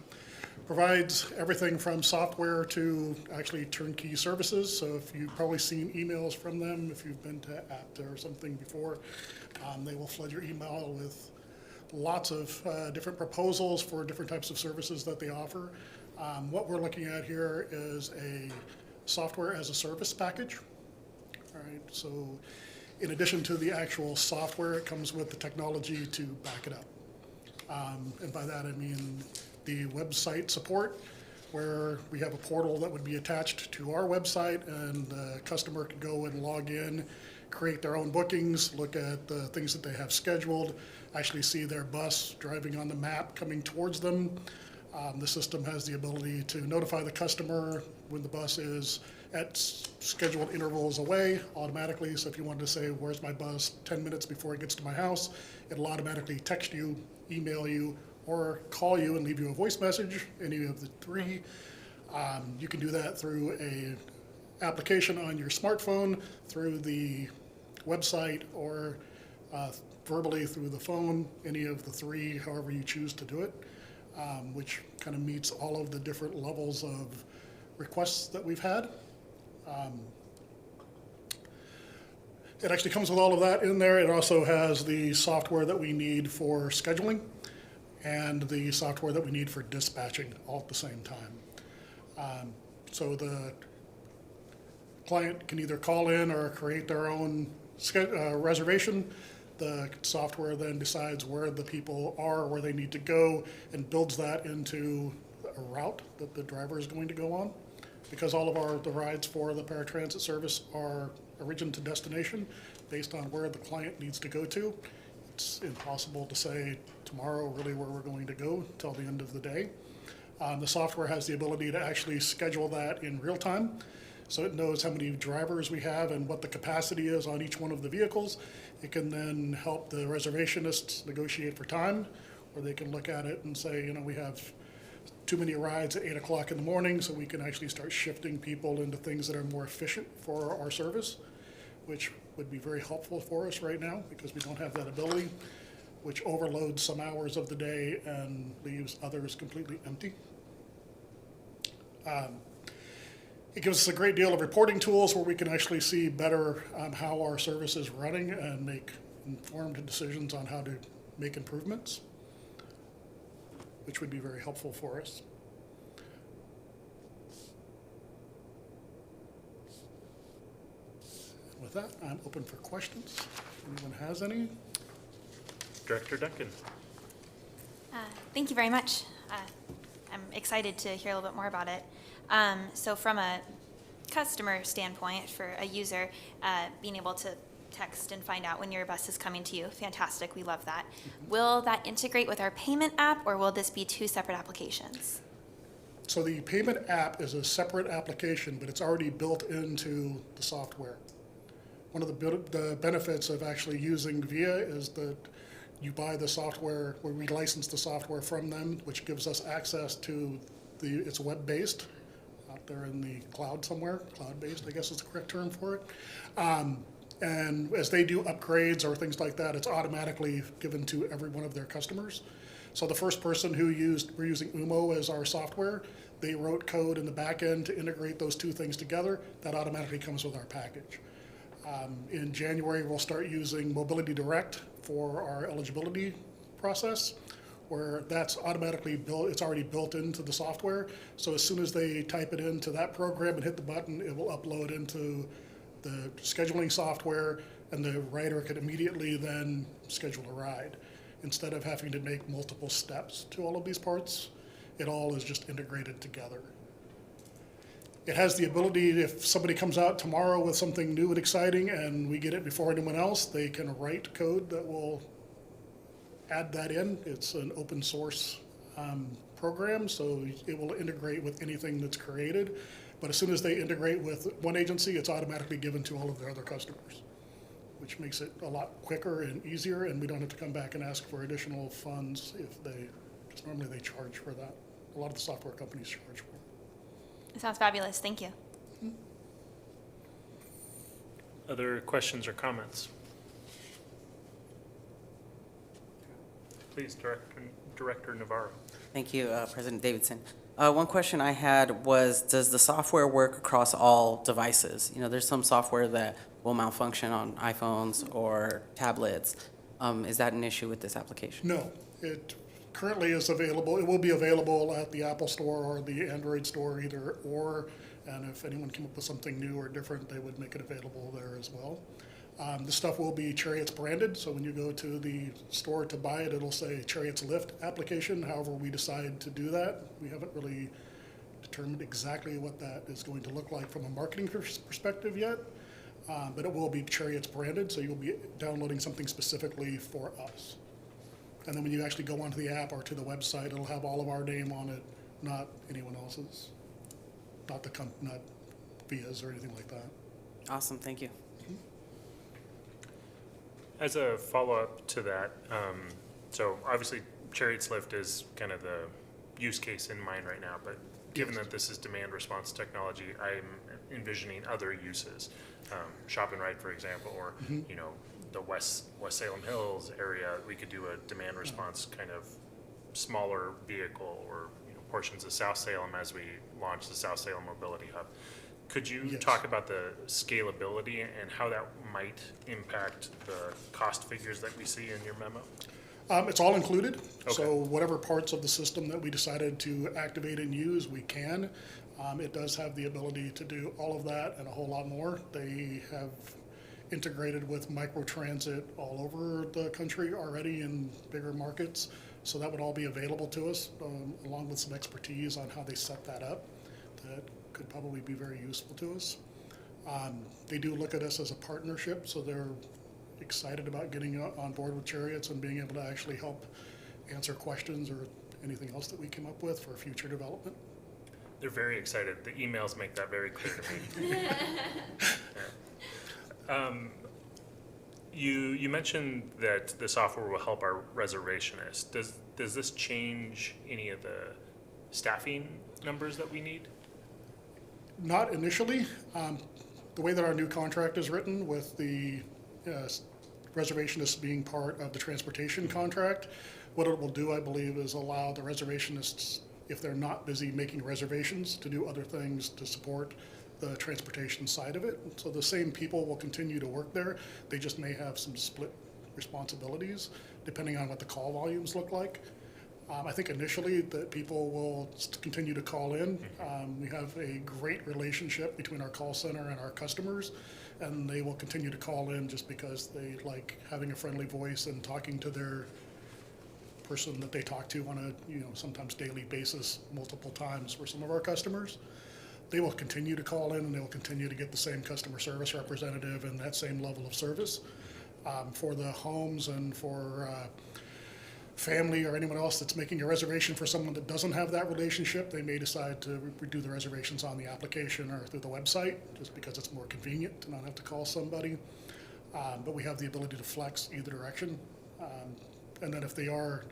provides everything from software to actually turnkey services. So if you've probably seen emails from them, if you've been to APTA or something before, they will flood your email with lots of different proposals for different types of services that they offer. What we're looking at here is a software as a service package. All right, so in addition to the actual software, it comes with the technology to back it up. And by that I mean the website support, where we have a portal that would be attached to our website, and the customer can go and log in, create their own bookings, look at the things that they have scheduled, actually see their bus driving on the map coming towards them. The system has the ability to notify the customer when the bus is at scheduled intervals away automatically. So if you wanted to say, where's my bus 10 minutes before it gets to my house, it'll automatically text you, email you, or call you and leave you a voice message, any of the three. You can do that through a application on your smartphone, through the website, or verbally through the phone, any of the three, however you choose to do it. which kind of meets all of the different levels of requests that we've had. It actually comes with all of that in there. It also has the software that we need for scheduling and the software that we need for dispatching all at the same time. So the client can either call in or create their own reservation. The software then decides where the people are, where they need to go, and builds that into a route that the driver is going to go on. Because all of the rides for the paratransit service are origin to destination based on where the client needs to go to, it's impossible to say tomorrow really where we're going to go till the end of the day. The software has the ability to actually schedule that in real time. So it knows how many drivers we have and what the capacity is on each one of the vehicles. It can then help the reservationists negotiate for time, or they can look at it and say, you know, we have too many rides at 8 o'clock in the morning, so we can actually start shifting people into things that are more efficient for our service, which would be very helpful for us right now because we don't have that ability, which overloads some hours of the day and leaves others completely empty. It gives us a great deal of reporting tools where we can actually see better how our service is running and make informed decisions on how to make improvements, which would be very helpful for us. With that, I'm open for questions. If anyone has any? Director Duncan. Thank you very much. I'm excited to hear a little bit more about it. So from a customer standpoint, for a user, being able to text and find out when your bus is coming to you, fantastic, we love that. Will that integrate with our payment app, or will this be two separate applications? So the payment app is a separate application, but it's already built into the software. One of the benefits of actually using VIA is that you buy the software, where we license the software from them, which gives us access to it's web-based, out there in the cloud somewhere, cloud-based, I guess is the correct term for it. And as they do upgrades or things like that, it's automatically given to every one of their customers. So the first person we're using UMO as our software, they wrote code in the back end to integrate those two things together. That automatically comes with our package. In January, we'll start using Mobility Direct for our eligibility process, where that's automatically built, it's already built into the software. So as soon as they type it into that program and hit the button, it will upload into the scheduling software, and the rider could immediately then schedule a ride. Instead of having to make multiple steps to all of these parts, it all is just integrated together. It has the ability, if somebody comes out tomorrow with something new and exciting and we get it before anyone else, they can write code that will add that in. It's an open source program, so it will integrate with anything that's created. But as soon as they integrate with one agency, it's automatically given to all of their other customers, which makes it a lot quicker and easier, and we don't have to come back and ask for additional funds because normally they charge for that. A lot of the software companies charge for it. It sounds fabulous. Thank you. Other questions or comments? Please, Director Navarro. Thank you, President Davidson. One question I had was, does the software work across all devices? You know, there's some software that will malfunction on iPhones or tablets. Is that an issue with this application? No, it currently is available. It will be available at the Apple Store or the Android Store, either or. And if anyone came up with something new or different, they would make it available there as well. This stuff will be Cherriots branded, so when you go to the store to buy it, it'll say Cherriots Lift application. However we decide to do that, we haven't really determined exactly what that is going to look like from a marketing perspective yet. But it will be Cherriots branded, so you'll be downloading something specifically for us. And then when you actually go onto the app or to the website, it'll have all of our name on it, not anyone else's, not Via's or anything like that. Awesome, thank you. As a follow-up to that, so obviously Cherriots Lift is kind of the use case in mind right now, but given that this is demand response technology, I'm envisioning other uses. Shop and Ride, for example, or you know, the West Salem Hills area, we could do a demand response kind of smaller vehicle or portions of South Salem as we launch the South Salem Mobility Hub. Could you Yes. talk about the scalability and how that might impact the cost figures that we see in your memo? It's all included, so Okay. whatever parts of the system that we decided to activate and use, we can. It does have the ability to do all of that and a whole lot more. They have integrated with microtransit all over the country already in bigger markets, so that would all be available to us, along with some expertise on how they set that up. That could probably be very useful to us. They do look at us as a partnership, so they're excited about getting on board with Cherriots and being able to actually help answer questions or anything else that we come up with for future development. They're very excited. The emails make that very clear to me. You mentioned that the software will help our reservationists. Does this change any of the staffing numbers that we need? Not initially. The way that our new contract is written with the reservationists being part of the transportation contract, what it will do, I believe, is allow the reservationists, if they're not busy making reservations, to do other things to support the transportation side of it. So the same people will continue to work there. They just may have some split responsibilities depending on what the call volumes look like. I think initially that people will continue to call in. We have a great relationship between our call center and our customers, and they will continue to call in just because they like having a friendly voice and talking to their person that they talk to on a sometimes daily basis multiple times for some of our customers. They will continue to call in and they will continue to get the same customer service representative and that same level of service. For the homes and for family or anyone else that's making a reservation for someone that doesn't have that relationship, they may decide to do the reservations on the application or through the website just because it's more convenient to not have to call somebody. But we have the ability to flex either direction. And then if they are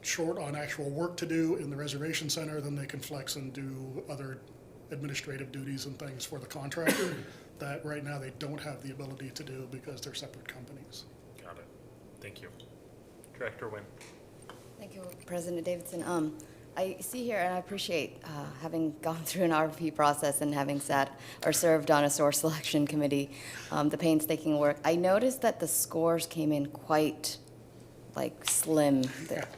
short on actual work to do in the reservation center, then they can flex and do other administrative duties and things for the contractor that right now they don't have the ability to do because they're separate companies. Got it. Thank you. Director Nguyen. Thank you, President Davidson. I see here, and I appreciate having gone through an RFP process and having sat or served on a source selection committee, the painstaking work. I noticed that the scores came in quite slim there.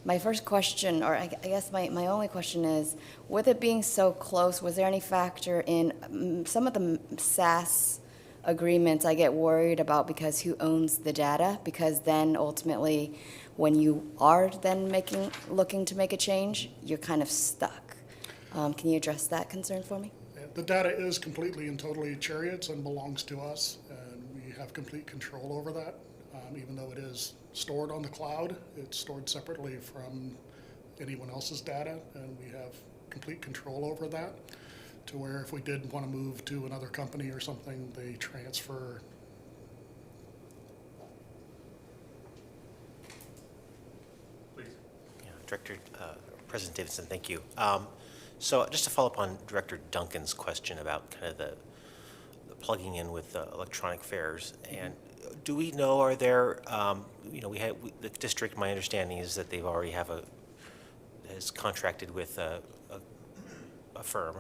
My first question, or I guess my only question is, with it being so close, was there any factor in some of the SaaS agreements I get worried about because who owns the data? Because then ultimately, when you are then looking to make a change, you're kind of stuck. Can you address that concern for me? The data is completely and totally Cherriots and belongs to us, and we have complete control over that. Even though it is stored on the cloud, it's stored separately from anyone else's data, and we have complete control over that, to where if we did want to move to another company or something, they transfer. Please. Yeah, Director, President Davidson, thank you. So just to follow up on Director Duncan's question about kind of the plugging in with electronic fares, and do we know, are there, the district, my understanding is that they've already has contracted with a firm,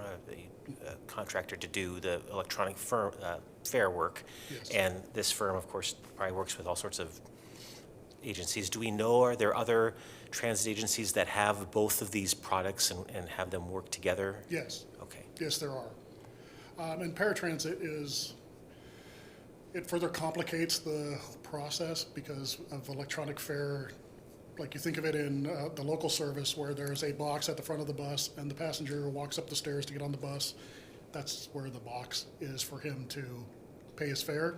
a contractor to do the electronic fare work. Yes. And this firm, of course, probably works with all sorts of agencies. Do we know, are there other transit agencies that have both of these products and have them work together? Yes. Okay. Yes, there are. And paratransit it further complicates the process because of electronic fare. Like you think of it in the local service where there's a box at the front of the bus and the passenger walks up the stairs to get on the bus. That's where the box is for him to pay his fare.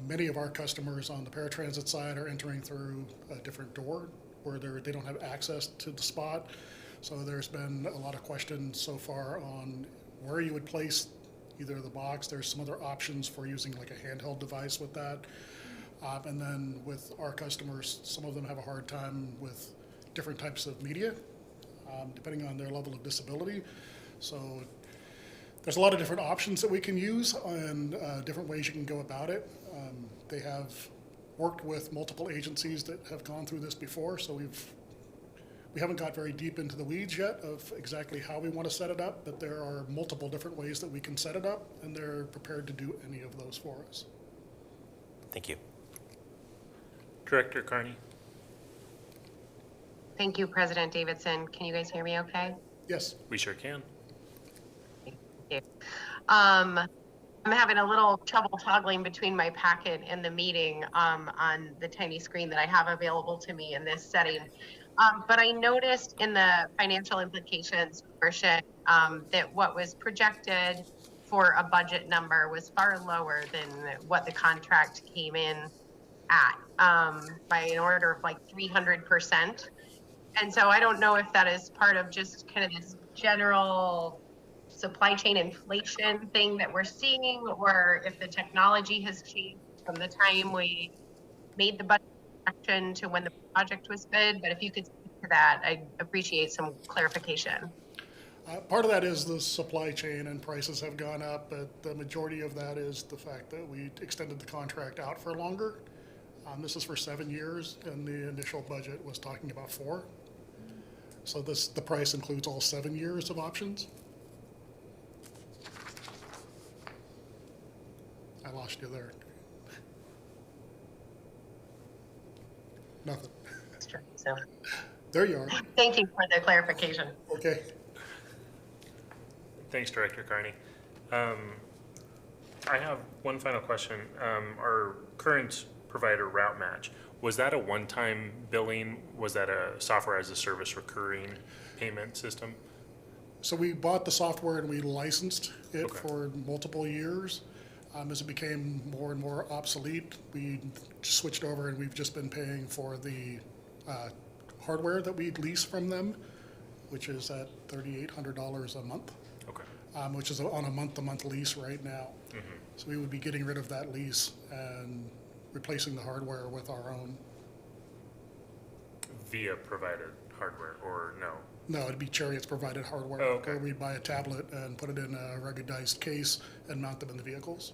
Many of our customers on the paratransit side are entering through a different door where they don't have access to the spot. So there's been a lot of questions so far on where you would place either the box. There's some other options for using like a handheld device with that. And then with our customers, some of them have a hard time with different types of media, depending on their level of disability. So there's a lot of different options that we can use and different ways you can go about it. They have worked with multiple agencies that have gone through this before, so we haven't got very deep into the weeds yet of exactly how we want to set it up, but there are multiple different ways that we can set it up, and they're prepared to do any of those for us. Thank you. Director Carney? Thank you, President Davidson. Can you guys hear me okay? Yes. We sure can. Thank you. I'm having a little trouble toggling between my packet and the meeting on the tiny screen that I have available to me in this setting. But I noticed in the financial implications portion that what was projected for a budget number was far lower than what the contract came in at by an order of like 300%. And so I don't know if that is part of just kind of this general supply chain inflation thing that we're seeing, or if the technology has changed from the time we made the budget action to when the project was bid. But if you could speak to that, I'd appreciate some clarification. Part of that is the supply chain and prices have gone up, but the majority of that is the fact that we extended the contract out for longer. This is for 7 years, and the initial budget was talking about 4. So the price includes all 7 years of options. I lost you there. Nothing. So There you are. thank you for the clarification. Okay. Thanks, Director Carney. I have one final question. Our current provider, Route Match, was that a one-time billing? Was that a software as a service recurring payment system? So we bought the software and we licensed it Okay. for multiple years. As it became more and more obsolete, we switched over and we've just been paying for the hardware that we lease from them, which is at $3,800 a month, Okay. which is on a month-to-month lease right now. Mhm. So we would be getting rid of that lease and replacing the hardware with our own. Via provided hardware, or no? No, it'd be Cherriots provided hardware. Oh, okay. Where we'd buy a tablet and put it in a ruggedized case and mount them in the vehicles.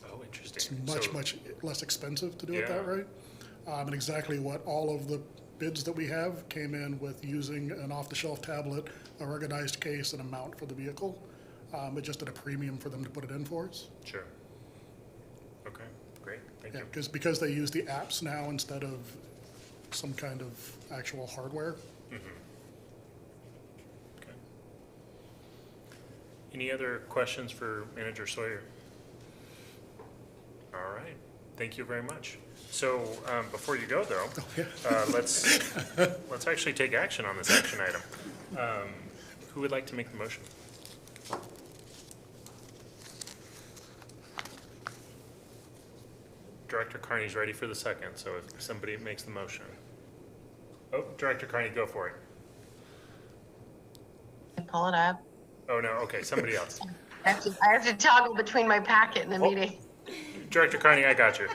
Oh, It's interesting. much, So- much less expensive to do it that Yeah. way. And exactly what all of the bids that we have came in with using an off-the-shelf tablet, a ruggedized case, and a mount for the vehicle. But just at a premium for them to put it in for us. Sure. Okay, great, thank Yeah, you. because they use the apps now instead of some kind of actual hardware. Mhm. Okay. Any other questions for Manager Sawyer? All right, thank you very much. So before you go, though, let's actually take action on this action item. Who would like to make the motion? Director Carney's ready for the second, so if somebody makes the motion. Oh, Director Carney, go for it. Pull it up. Oh, no, okay, somebody else. I have to toggle between my packet and the meeting. Director Carney, I got you.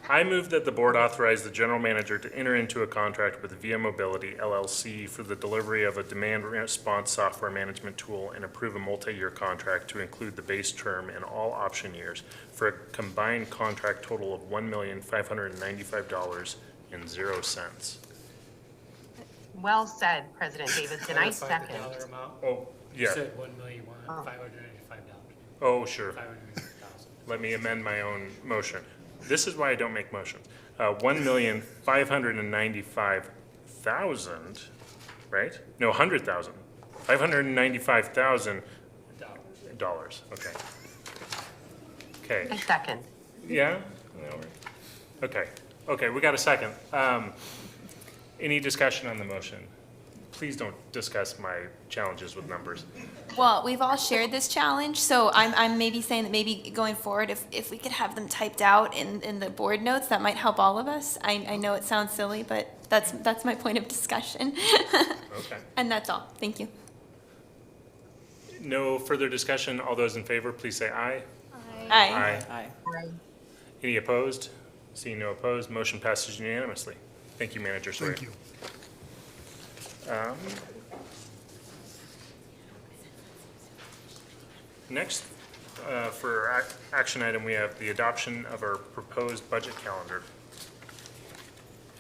I move that the board authorize the general manager to enter into a contract with Via Mobility LLC for the delivery of a demand response software management tool and approve a multi-year contract to include the base term and all option years for a combined contract total of $1,595.00. Well said, President Davidson. I Clarify the second. dollar amount. Oh, You yeah. said $1,595,000. Oh, sure. 595,000. Let me amend my own motion. This is why I don't make motions. $1,595,000, right? No, 100,000. $595,000. Okay. Okay. I second. Yeah? Okay. Okay, we got a second. Any discussion on the motion? Please don't discuss my challenges with numbers. Well, we've all shared this challenge, so I'm maybe saying that maybe going forward, if we could have them typed out in the board notes, that might help all of us. I know it sounds silly, but that's my point of discussion. Okay. And that's all. Thank you. No further discussion. All those in favor, please say aye. Aye. Aye. Any opposed? Seeing no opposed, motion passes unanimously. Thank you, Manager Sawyer. Thank you. Next, for action item, we have the adoption of our proposed budget calendar.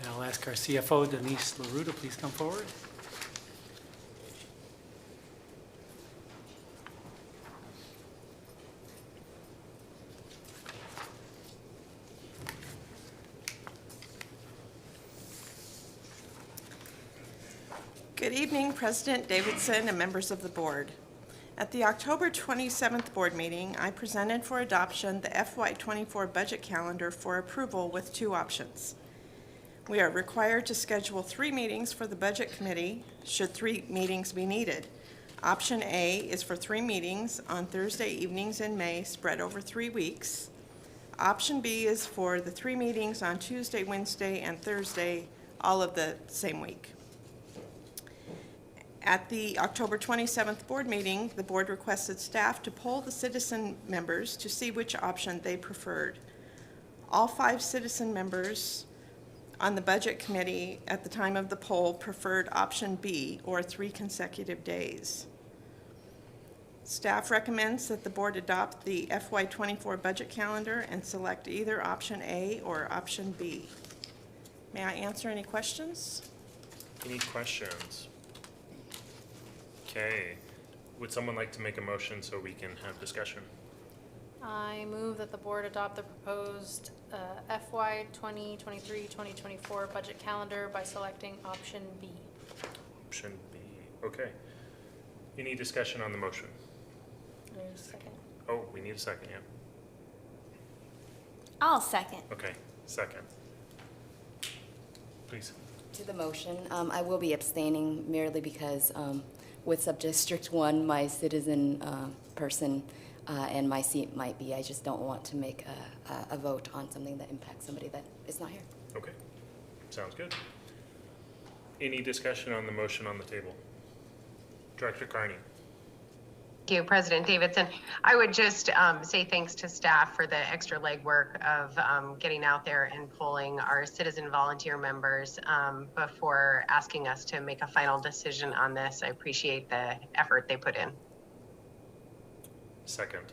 And I'll ask our CFO, Denise LaRue, to please come forward. Good evening, President Davidson and members of the board. At the October 27th board meeting, I presented for adoption the FY24 budget calendar for approval with two options. We are required to schedule 3 meetings for the budget committee, should 3 meetings be needed. Option A is for 3 meetings on Thursday evenings in May, spread over 3 weeks. Option B is for the 3 meetings on Tuesday, Wednesday, and Thursday, all of the same week. At the October 27th board meeting, the board requested staff to poll the citizen members to see which option they preferred. All 5 citizen members on the budget committee at the time of the poll preferred option B, or 3 consecutive days. Staff recommends that the board adopt the FY24 budget calendar and select either option A or option B. May I answer any questions? Any questions? Okay. Would someone like to make a motion so we can have discussion? I move that the board adopt the proposed FY 2023-2024 budget calendar by selecting option B. Option B. Okay. Any discussion on the motion? There's a second. Oh, we need a second, yeah. I'll second. Okay, second. Please. To the motion, I will be abstaining merely because with Subdistrict 1, my citizen person and my seat might be. I just don't want to make a vote on something that impacts somebody that is not here. Okay, sounds good. Any discussion on the motion on the table? Director Carney. Thank you, President Davidson. I would just say thanks to staff for the extra legwork of getting out there and polling our citizen volunteer members before asking us to make a final decision on this. I appreciate the effort they put in. Second.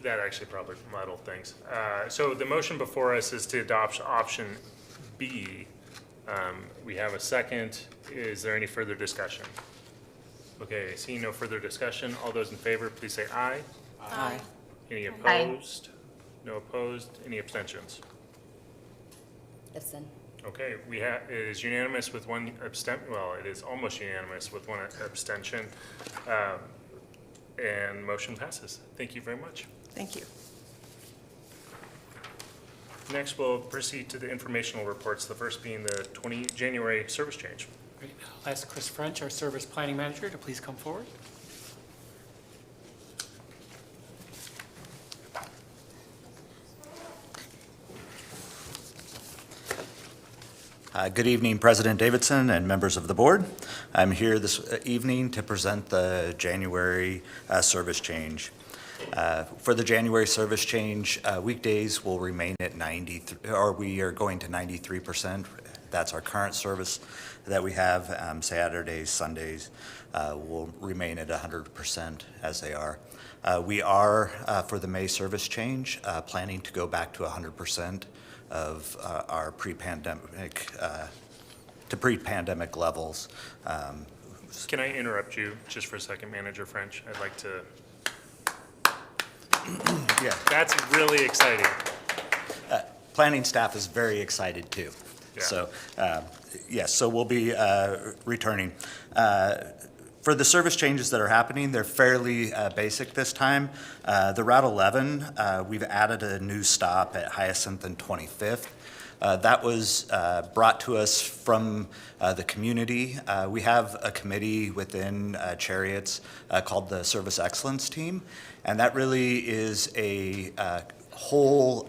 That actually probably muddled things. So the motion before us is to adopt option B. We have a second. Is there any further discussion? Okay, seeing no further discussion, all those in favor, please say aye. Aye. Any opposed? No opposed? Any abstentions? Abstain. Okay, it is unanimous with one well, it is almost unanimous with one abstention, and motion passes. Thank you very much. Thank you. Next, we'll proceed to the informational reports, the first being the January service change. Great. I'll ask Chris French, our Service Planning Manager, to please come forward. Good evening, President Davidson and members of the board. I'm here this evening to present the January service change. For the January service change, weekdays will remain at 93, or we are going to 93%. That's our current service that we have. Saturdays, Sundays will remain at 100% as they are. We are, for the May service change, planning to go back to 100% of our pre-pandemic, to pre-pandemic levels. Can I interrupt you just for a second, Manager French? I'd like to. Yeah. That's really exciting. Planning staff is very excited too. Yeah. So, yes, so we'll be returning. For the service changes that are happening, they're fairly basic this time. The Route 11, we've added a new stop at Hyacinth and 25th. That was brought to us from the community. We have a committee within Cherriots called the Service Excellence Team, and that really is a whole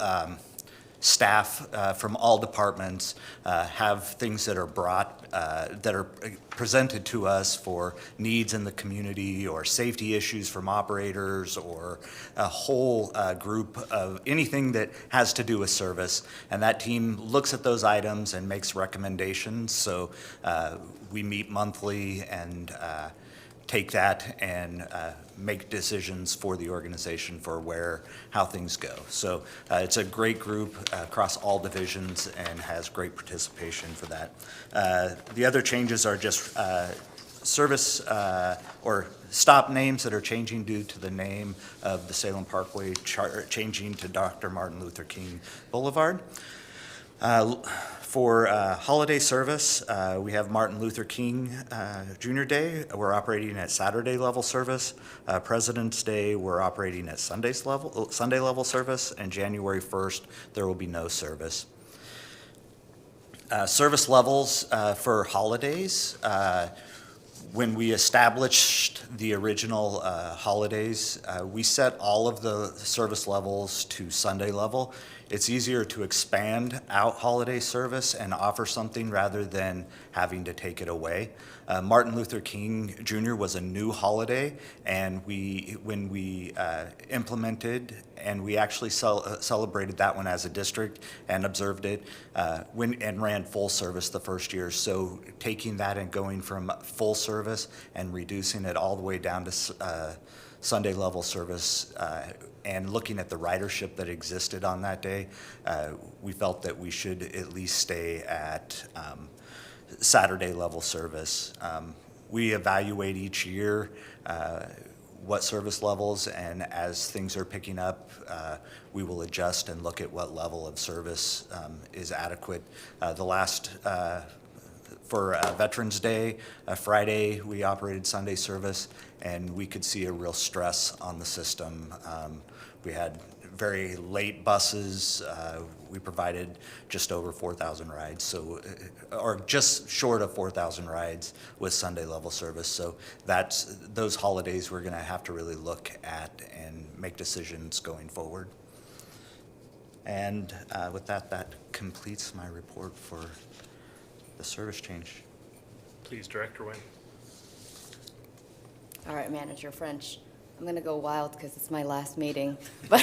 staff from all departments have things that are brought, that are presented to us for needs in the community or safety issues from operators or a whole group of anything that has to do with service. And that team looks at those items and makes recommendations. So we meet monthly and take that and make decisions for the organization for how things go. So it's a great group across all divisions and has great participation for that. The other changes are just service or stop names that are changing due to the name of the Salem Parkway changing to Dr. Martin Luther King Boulevard. For holiday service, we have Martin Luther King Jr. Day. We're operating at Saturday level service. President's Day, we're operating at Sunday level service. And January 1st, there will be no service. Service levels for holidays. When we established the original holidays, we set all of the service levels to Sunday level. It's easier to expand out holiday service and offer something rather than having to take it away. Martin Luther King Jr. was a new holiday, and when we implemented, and we actually celebrated that one as a district and observed it, and ran full service the first year. So taking that and going from full service and reducing it all the way down to Sunday level service, and looking at the ridership that existed on that day, we felt that we should at least stay at Saturday level service. We evaluate each year what service levels, and as things are picking up, we will adjust and look at what level of service is adequate. For Veterans Day, Friday, we operated Sunday service, and we could see a real stress on the system. We had very late buses. We provided just over 4,000 rides, or just short of 4,000 rides with Sunday level service. So those holidays we're going to have to really look at and make decisions going forward. And with that completes my report for the service change. Please, Director Nguyen. All right, Manager French. I'm going to go wild because it's my last meeting. But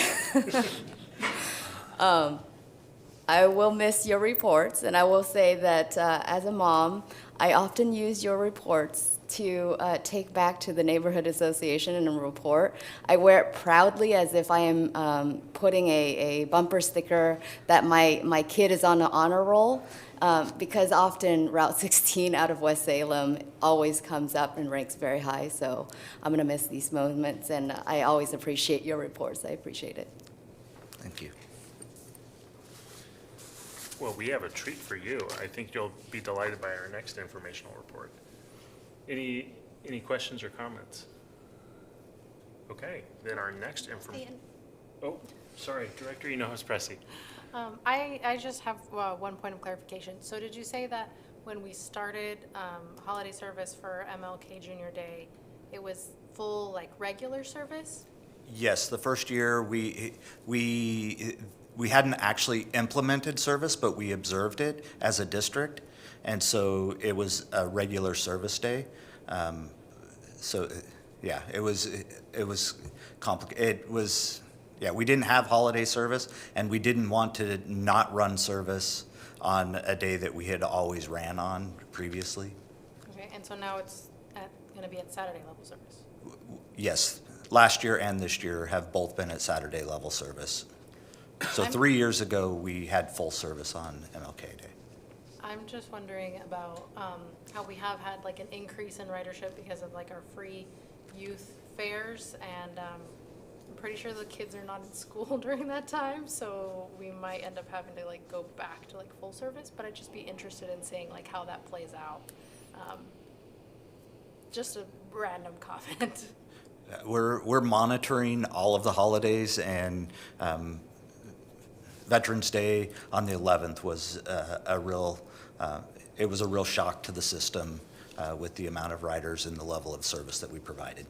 I will miss your reports, and I will say that as a mom, I often use your reports to take back to the neighborhood association and report. I wear it proudly as if I am putting a bumper sticker that my kid is on the honor roll. Because often Route 16 out of West Salem always comes up and ranks very high, so I'm going to miss these moments, and I always appreciate your reports. I appreciate it. Thank you. Well, we have a treat for you. I think you'll be delighted by our next informational report. Any questions or comments? Okay, then our next Oh, sorry, Director Hinojosa-Pressy. I just have one point of clarification. So did you say that when we started holiday service for MLK Junior Day, it was full, like, regular service? Yes, the first year we hadn't actually implemented service, but we observed it as a district, and so it was a regular service day. Yeah, it was complicated. We didn't have holiday service, and we didn't want to not run service on a day that we had always ran on previously. Okay, and so now it's going to be at Saturday level service? Yes, last year and this year have both been at Saturday level service. So 3 years ago, we had full service on MLK Day. I'm just wondering about how we have had like an increase in ridership because of like our free youth fairs, and I'm pretty sure the kids are not in school during that time, so we might end up having to like go back to like full service, but I'd just be interested in seeing like how that plays out. Just a random comment. We're monitoring all of the holidays, and Veterans Day on the 11th was a real shock to the system with the amount of riders and the level of service that we provided.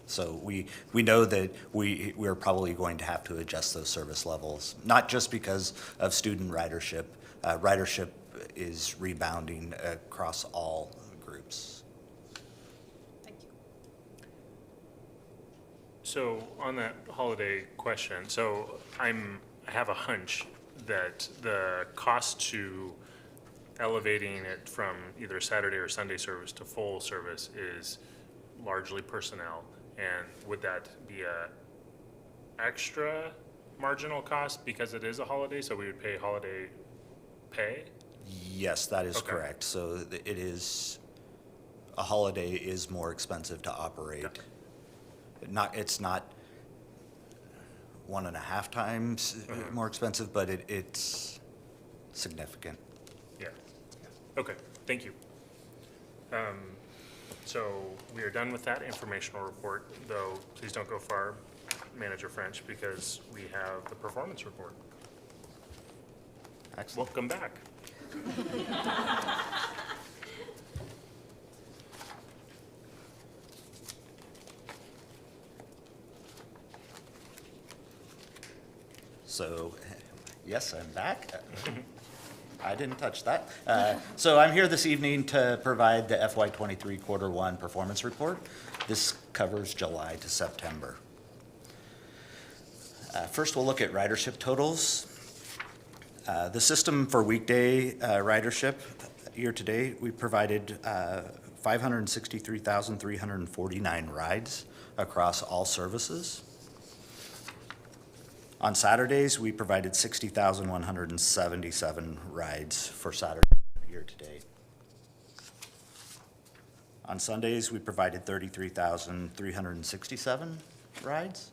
So we know that we're probably going to have to adjust those service levels, not just because of student ridership. Ridership is rebounding across all groups. Thank you. So on that holiday question, so I have a hunch that the cost to elevating it from either Saturday or Sunday service to full service is largely personnel. And would that be a extra marginal cost because it is a holiday, so we would pay holiday pay? Yes, that is Okay. correct. So it is, a holiday is more expensive to operate. It's not 1.5 times more expensive, but it's significant. Yeah. Okay, thank you. So we are done with that informational report, though please don't go far, Manager French, because we have the performance report. Excellent. Welcome back. So, yes, I'm back. I didn't touch that. So I'm here this evening to provide the FY23 Quarter 1 performance report. This covers July to September. First, we'll look at ridership totals. The system for weekday ridership year-to-date, we provided 563,349 rides across all services. On Saturdays, we provided 60,177 rides for Saturday year-to-date. On Sundays, we provided 33,367 rides.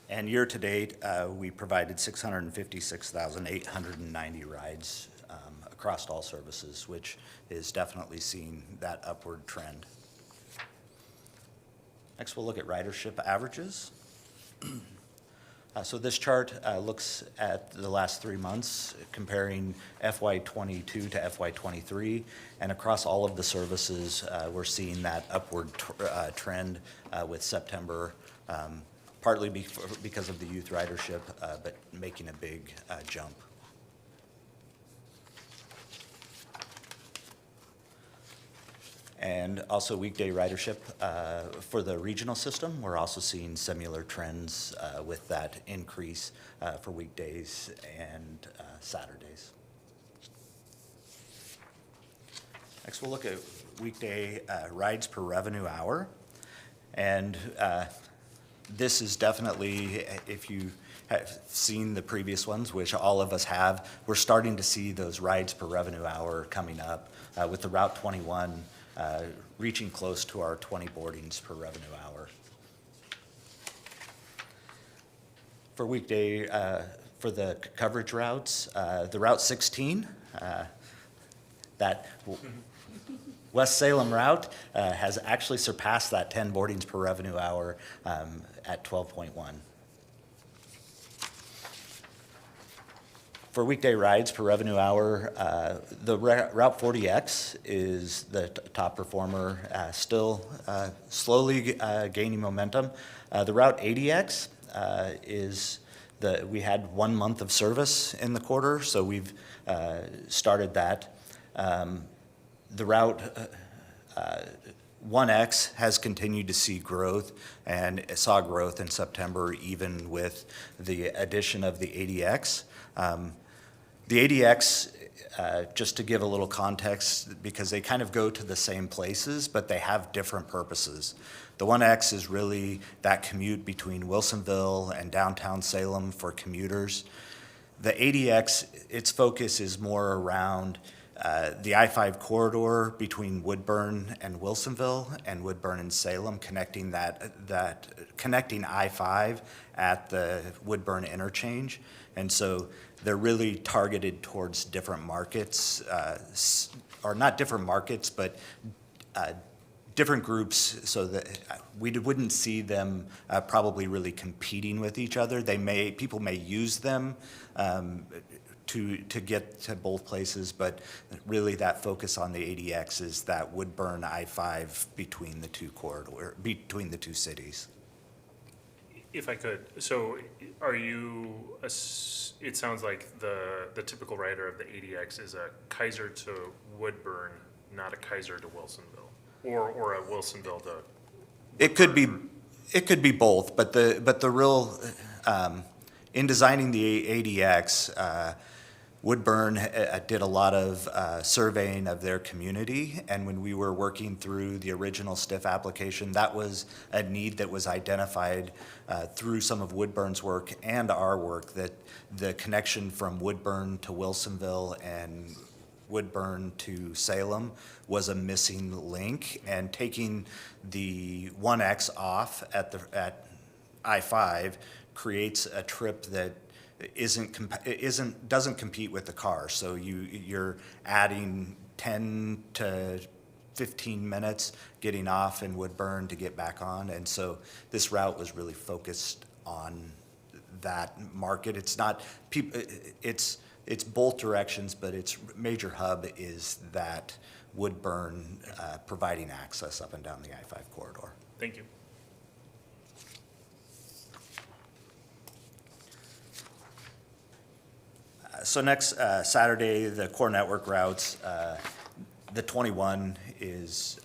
And year-to-date, we provided 656,890 rides across all services, which is definitely seeing that upward trend. Next, we'll look at ridership averages. So this chart looks at the last 3 months, comparing FY22 to FY23, and across all of the services, we're seeing that upward trend with September, partly because of the youth ridership, but making a big jump. And also weekday ridership for the regional system, we're also seeing similar trends with that increase for weekdays and Saturdays. Next, we'll look at weekday rides per revenue hour. And this is definitely, if you have seen the previous ones, which all of us have, we're starting to see those rides per revenue hour coming up with the Route 21 reaching close to our 20 boardings per revenue hour. For weekday, for the coverage routes, the Route 16, that West Salem route has actually surpassed that 10 boardings per revenue hour at 12.1. For weekday rides per revenue hour, the Route 40X is the top performer, still slowly gaining momentum. The Route 80X we had 1 month of service in the quarter, so we've started that. The Route 1X has continued to see growth and saw growth in September even with the addition of the 80X. The 80X, just to give a little context, because they kind of go to the same places, but they have different purposes. The 1X is really that commute between Wilsonville and downtown Salem for commuters. The 80X, its focus is more around the I-5 corridor between Woodburn and Wilsonville and Woodburn and Salem, connecting connecting I-5 at the Woodburn interchange. And so they're really targeted towards different markets, or not different markets, but different groups, so that we wouldn't see them probably really competing with each other. People may use them to get to both places, but really that focus on the 80X is that Woodburn I-5 between the between the two cities. If I could, so are you, it sounds like the typical rider of the 80X is a Kaiser to Woodburn, not a Kaiser to Wilsonville, or a Wilsonville to Woodburn. It could be both, but the real, in designing the 80X, Woodburn did a lot of surveying of their community, and when we were working through the original STIF application, that was a need that was identified through some of Woodburn's work and our work, that the connection from Woodburn to Wilsonville and Woodburn to Salem was a missing link, and taking the 1X off at I-5 creates a trip that doesn't compete with the car. So you're adding 10 to 15 minutes getting off in Woodburn to get back on, and so this route was really focused on that market. It's not people. It's both directions, but its major hub is that Woodburn providing access up and down the I-5 corridor. Thank you. So next Saturday, the core network routes, the 21 is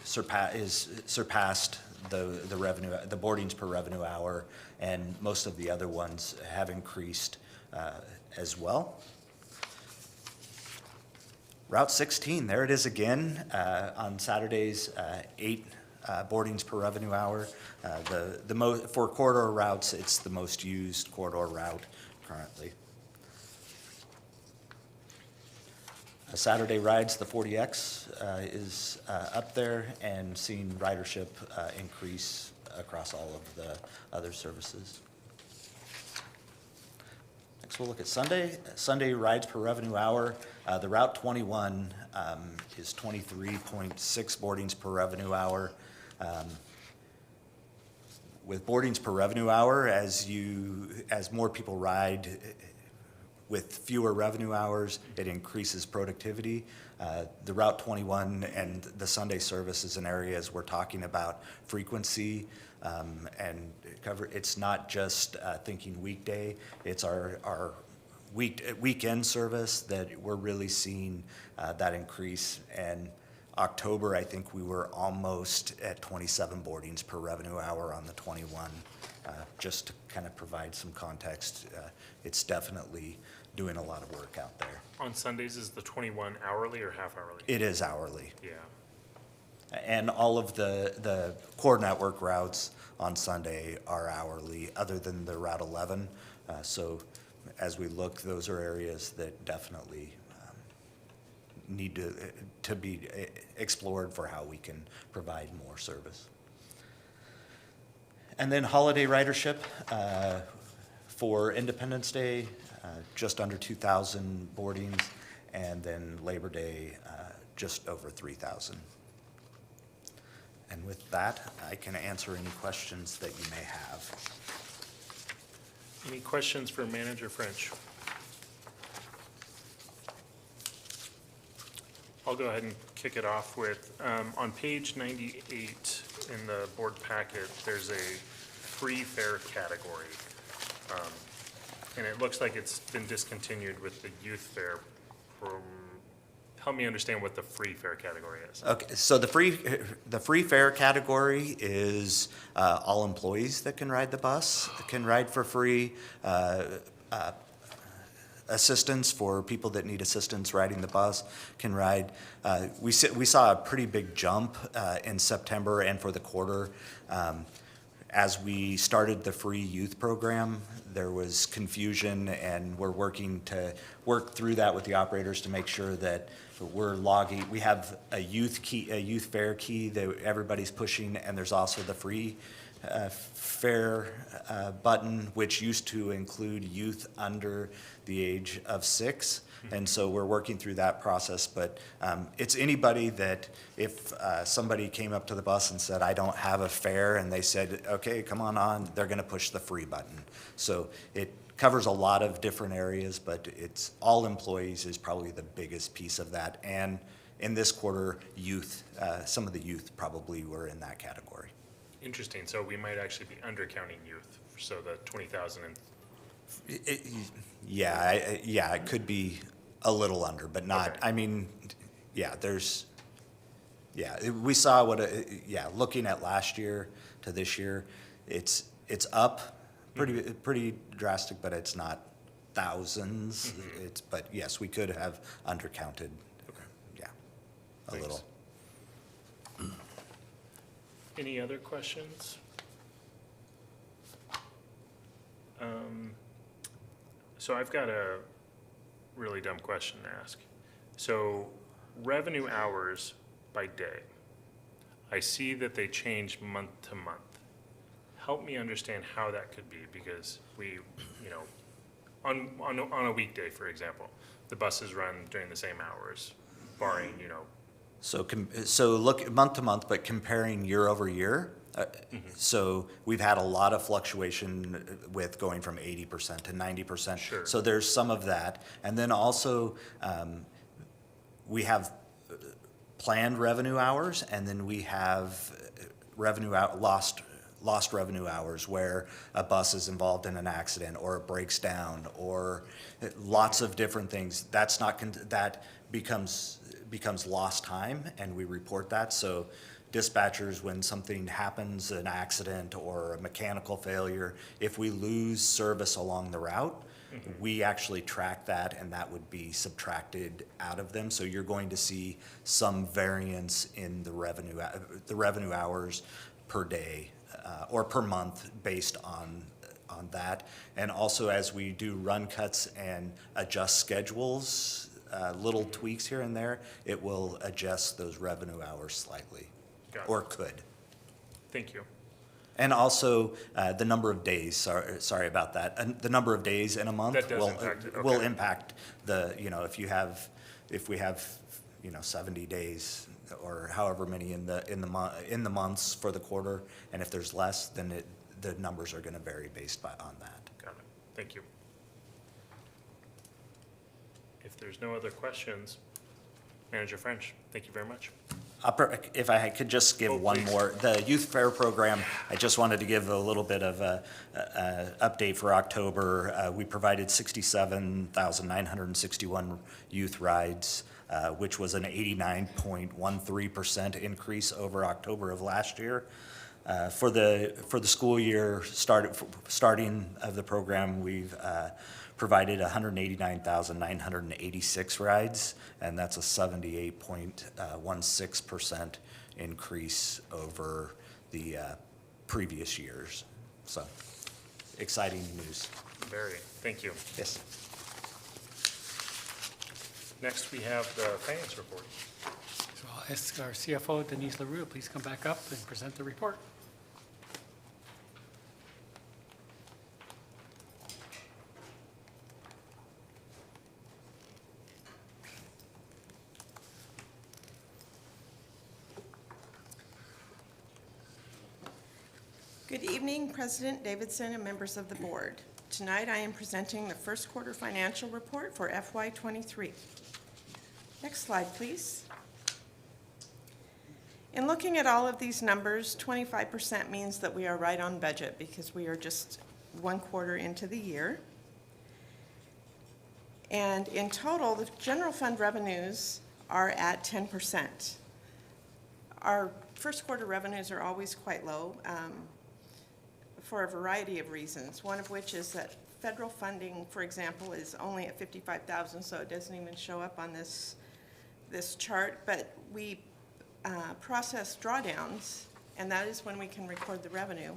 surpassed the revenue, the boardings per revenue hour, and most of the other ones have increased as well. Route 16, there it is again on Saturdays, 8 boardings per revenue hour. For corridor routes, it's the most used corridor route currently. Saturday rides, the 40X is up there and seeing ridership increase across all of the other services. Next, we'll look at Sunday. Sunday rides per revenue hour. The Route 21 is 23.6 boardings per revenue hour. With boardings per revenue hour, as more people ride with fewer revenue hours, it increases productivity. The Route 21 and the Sunday service is an area, as we're talking about frequency and cover. It's not just thinking weekday, it's our weekend service that we're really seeing that increase. And October, I think we were almost at 27 boardings per revenue hour on the 21. Just to kind of provide some context, it's definitely doing a lot of work out there. On Sundays, is the 21 hourly or half hourly? It is hourly. Yeah. And all of the core network routes on Sunday are hourly, other than the Route 11. So as we look, those are areas that definitely need to be explored for how we can provide more service. And then holiday ridership for Independence Day, just under 2,000 boardings, and then Labor Day, just over 3,000. And with that, I can answer any questions that you may have. Any questions for Manager French? I'll go ahead and kick it off with, on page 98 in the board packet, there's a free fare category. And it looks like it's been discontinued with the youth fare. Help me understand what the free fare category is. Okay, so the free fare category is all employees that can ride the bus, can ride for free. Assistance for people that need assistance riding the bus can ride. We saw a pretty big jump in September and for the quarter. As we started the free youth program, there was confusion, and we're working to work through that with the operators to make sure that we're logging. We have a youth fare key that everybody's pushing, and there's also the free fare button, which used to include youth under the age of 6. And so we're working through that process, but it's anybody that if somebody came up to the bus and said, I don't have a fare, and they said, okay, come on, they're gonna push the free button. So it covers a lot of different areas, but it's all employees is probably the biggest piece of that. And in this quarter, youth, some of the youth probably were in that category. Interesting, so we might actually be undercounting youth, so the 20,000 and. Yeah, it could be a little under, but not, Okay. I mean, we saw looking at last year to this year, it's up pretty drastic, but it's not thousands. But yes, we could have undercounted. Okay. Yeah, a Thanks. little. Any other questions? So I've got a really dumb question to ask. So revenue hours by day, I see that they change month to month. Help me understand how that could be, because we, on a weekday, for example, the buses run during the same hours, barring, So look month to month, but comparing year over year. So we've had a lot of fluctuation with going from 80% to 90%. Sure. So there's some of that. And then also, we have planned revenue hours, and then we have lost revenue hours where a bus is involved in an accident or it breaks down or lots of different things. That's not, that becomes lost time, and we report that. So dispatchers, when something happens, an accident or a mechanical failure, if we lose service along the route, we actually track that, and that would be subtracted out of them. So you're going to see some variance in the revenue hours per day or per month based on that. And also, as we do run cuts and adjust schedules, little tweaks here and there, it will adjust those revenue hours slightly. Got it. Or could. Thank you. And also, the number of days, sorry about that. And the number of days in a month That does will impact it, will okay. impact if we have 70 days or however many in the months for the quarter, and if there's less, then the numbers are going to vary based on that. Got it. Thank you. If there's no other questions, Manager French, thank you very much. If I could just give one please. more, the youth fair program, I just wanted to give a little bit of a update for October. We provided 67,961 youth rides, which was an 89.13% increase over October of last year. For the school year starting of the program, we've provided 189,986 rides, and that's a 78.16% increase over the previous years. So, exciting news. Very, thank you. Yes. Next, we have the finance report. So I'll ask our CFO, Denise LaRue, to please come back up and present the report. Good evening, President Davidson and members of the board. Tonight I am presenting the first quarter financial report for FY23. Next slide, please. In looking at all of these numbers, 25% means that we are right on budget because we are just one quarter into the year. And in total, the general fund revenues are at 10%. Our first quarter revenues are always quite low for a variety of reasons, one of which is that federal funding, for example, is only at $55,000, so it doesn't even show up on this chart, but we process drawdowns, and that is when we can record the revenue.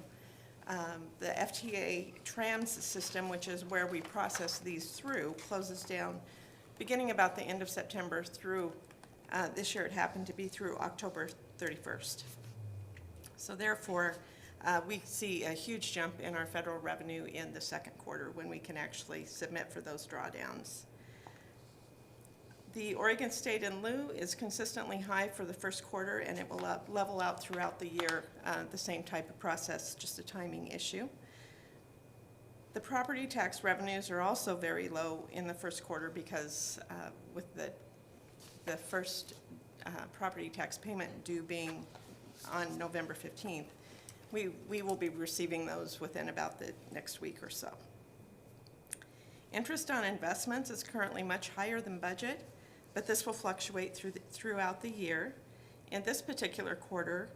The FTA TRAMS system, which is where we process these through, closes down beginning about the end of September through, this year it happened to be through October 31st. So therefore, we see a huge jump in our federal revenue in the second quarter when we can actually submit for those drawdowns. The Oregon State in lieu is consistently high for the first quarter, and it will level out throughout the year, the same type of process, just a timing issue. The property tax revenues are also very low in the first quarter because with the first property tax payment due being on November 15th, we will be receiving those within about the next week or so. Interest on investments is currently much higher than budget, but this will fluctuate throughout the year. In this particular quarter,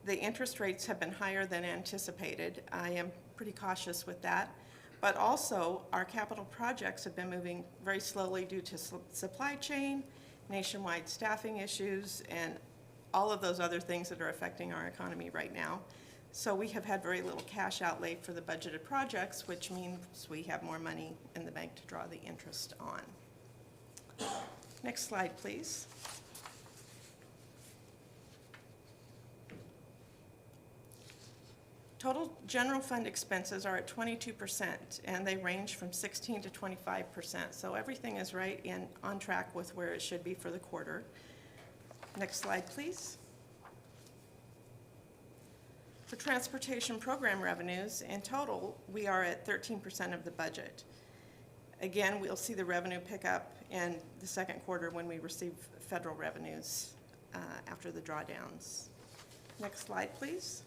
the interest rates have been higher than anticipated. I am pretty cautious with that, But also, our capital projects have been moving very slowly due to supply chain, nationwide staffing issues, and all of those other things that are affecting our economy right now. So we have had very little cash outlay for the budgeted projects, which means we have more money in the bank to draw the interest on. Next slide, please. Total general fund expenses are at 22%, and they range from 16 to 25%. So everything is right on track with where it should be for the quarter. Next slide, please. For transportation program revenues, in total, we are at 13% of the budget. Again, we'll see the revenue pick up in the second quarter when we receive federal revenues after the drawdowns. Next slide, please.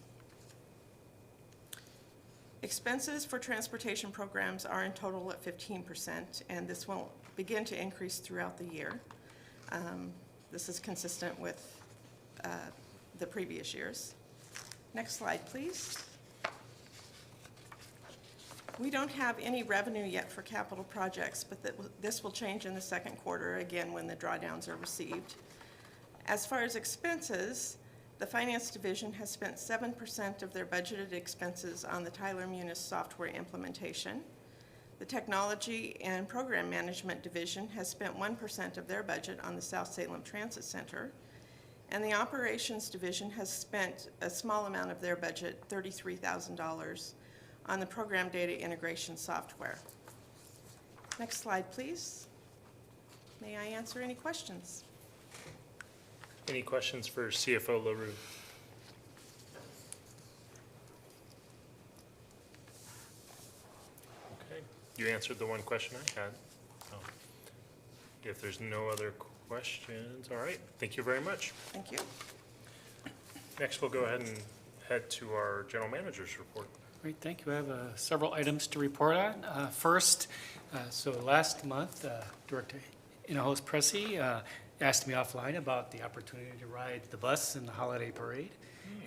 Expenses for transportation programs are in total at 15%, and this will begin to increase throughout the year. This is consistent with the previous years. Next slide, please. We don't have any revenue yet for capital projects, but this will change in the second quarter, again, when the drawdowns are received. As far as expenses, the Finance Division has spent 7% of their budgeted expenses on the Tyler Munis software implementation. The Technology and Program Management Division has spent 1% of their budget on the South Salem Transit Center. And the Operations Division has spent a small amount of their budget, $33,000, on the program data integration software. Next slide, please. May I answer any questions? Any questions for CFO LaRue? Okay, you answered the one question I had. If there's no other questions, all right, thank you very much. Thank you. Next, we'll go ahead and head to our general manager's report. Great, thank you. I have several items to report on. First, so last month, Director Inhouse Pressey asked me offline about the opportunity to ride the bus in the holiday parade,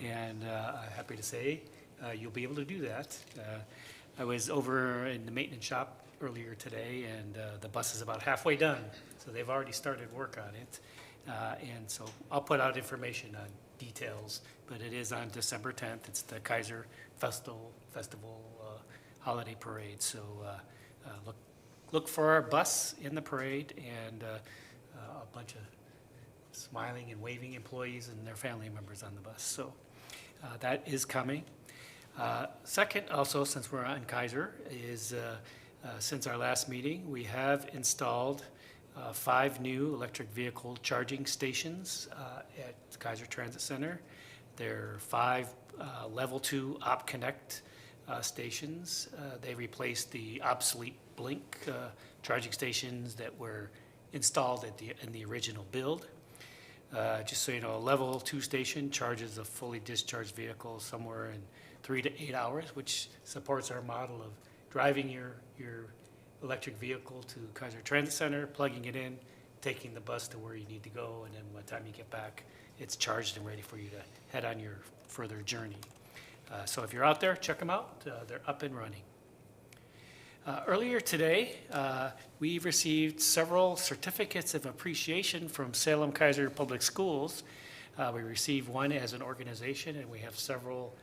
and I'm happy to say you'll be able to do that. I was over in the maintenance shop earlier today, and the bus is about halfway done, so they've already started work on it. And so I'll put out information on details, but it is on December 10th. It's the Kaiser Festival holiday parade. So look for our bus in the parade and a bunch of smiling and waving employees and their family members on the bus. So that is coming. Second, also, since we're on Kaiser, is since our last meeting, we have installed 5 new electric vehicle charging stations at Kaiser Transit Center. There are 5 level 2 OpConnect stations. They replaced the obsolete Blink charging stations that were installed in the original build. Just so you know, a level 2 station charges a fully discharged vehicle somewhere in 3 to 8 hours, which supports our model of driving your electric vehicle to Kaiser Transit Center, plugging it in, taking the bus to where you need to go, and then by the time you get back, it's charged and ready for you to head on your further journey. So if you're out there, check them out. They're up and running. Earlier today, we received several certificates of appreciation from Salem Kaiser Public Schools. We received one as an organization, and we have several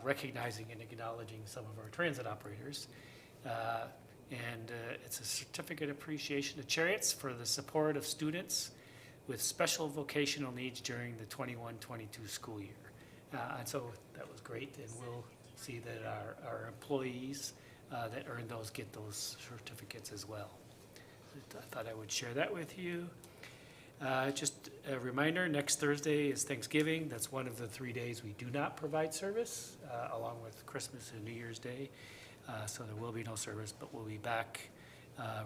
recognizing and acknowledging some of our transit operators. It's a certificate of appreciation to Cherriots for the support of students with special vocational needs during the 21-22 school year. And so that was great, and we'll see that our employees that earn those get those certificates as well. I thought I would share that with you. Just a reminder, next Thursday is Thanksgiving. That's one of the 3 days we do not provide service, along with Christmas and New Year's Day. So there will be no service, but we'll be back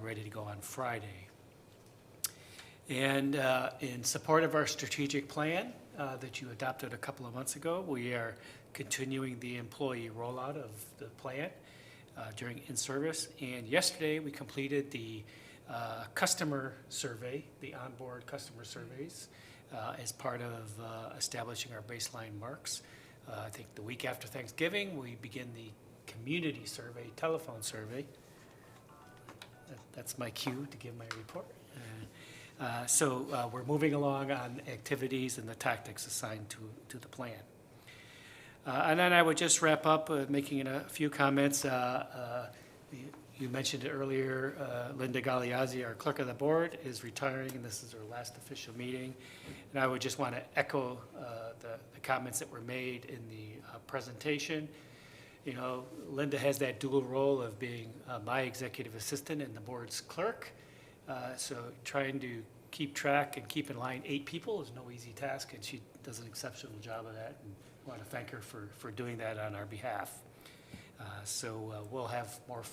ready to go on Friday. And in support of our strategic plan that you adopted a couple of months ago, we are continuing the employee rollout of the plan during in-service. And yesterday, we completed the customer survey, the onboard customer surveys, as part of establishing our baseline marks. I think the week after Thanksgiving, we begin the community survey, telephone survey. That's my cue to give my report. So we're moving along on activities and the tactics assigned to the plan. And then I would just wrap up making a few comments. You mentioned it earlier, Linda Galeazzi, our clerk of the board, is retiring, and this is her last official meeting. And I would just want to echo the comments that were made in the presentation. You know, Linda has that dual role of being my executive assistant and the board's clerk. So trying to keep track and keep in line 8 people is no easy task, and she does an exceptional job of that. And I want to thank her for doing that on our behalf. So we'll have more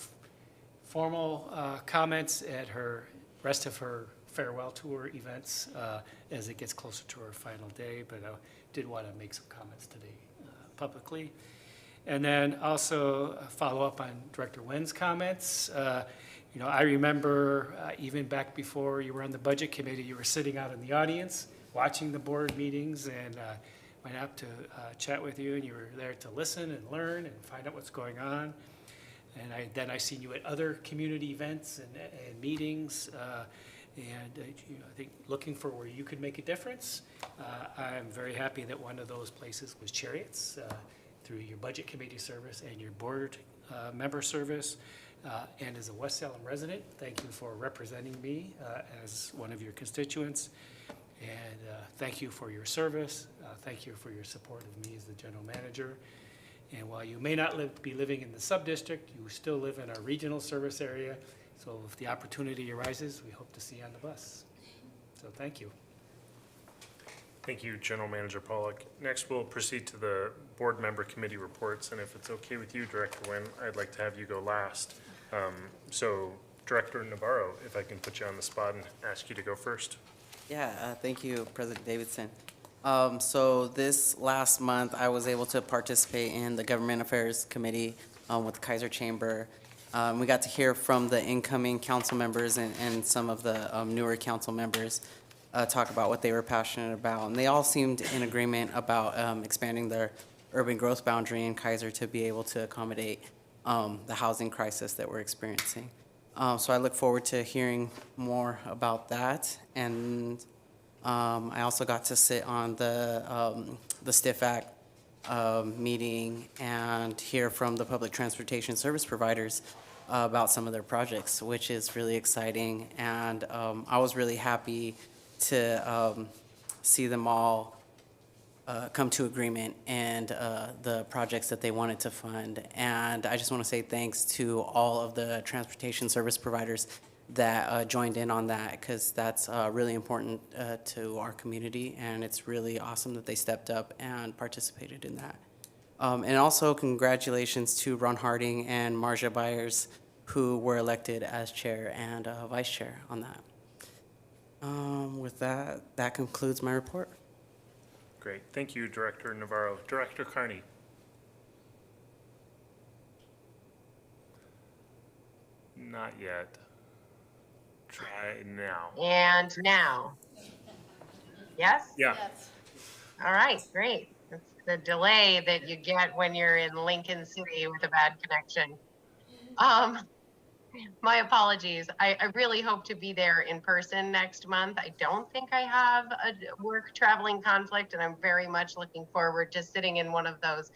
formal comments at her rest of her farewell tour events as it gets closer to her final day, but I did want to make some comments today publicly. And then also follow up on Director Nguyen's comments. You know, I remember even back before you were on the budget committee, you were sitting out in the audience watching the board meetings, and went up to chat with you, and you were there to listen and learn and find out what's going on. And then I seen you at other community events and meetings, and you know, I think looking for where you could make a difference. I'm very happy that one of those places was Cherriots, through your budget committee service and your board member service. And as a West Salem resident, thank you for representing me as one of your constituents. And thank you for your service. Thank you for your support of me as the general manager. And while you may not be living in the sub-district, you still live in our regional service area. So if the opportunity arises, we hope to see you on the bus. So thank you. Thank you, General Manager Pollock. Next, we'll proceed to the board member committee reports, and if it's okay with you, Director Nguyen, I'd like to have you go last. So Director Navarro, if I can put you on the spot and ask you to go first. Yeah, thank you, President Davidson. So this last month, I was able to participate in the Government Affairs Committee with the Kaiser Chamber. We got to hear from the incoming council members and some of the newer council members talk about what they were passionate about. And they all seemed in agreement about expanding their urban growth boundary in Kaiser to be able to accommodate the housing crisis that we're experiencing. So I look forward to hearing more about that. And I also got to sit on the STIF Act meeting and hear from the public transportation service providers about some of their projects, which is really exciting. And I was really happy to see them all come to agreement and the projects that they wanted to fund. And I just want to say thanks to all of the transportation service providers that joined in on that, because that's really important to our community, and it's really awesome that they stepped up and participated in that. And also congratulations to Ron Harding and Marja Byers, who were elected as chair and vice chair on that. With that, that concludes my report. Great. Thank you, Director Navarro. Director Carney. Not yet. Try now. And now. Yes? Yeah. All right, great. It's the delay that you get when you're in Lincoln City with a bad connection. My apologies. I really hope to be there in person next month. I don't think I have a work traveling conflict, and I'm very much looking forward to sitting in one of those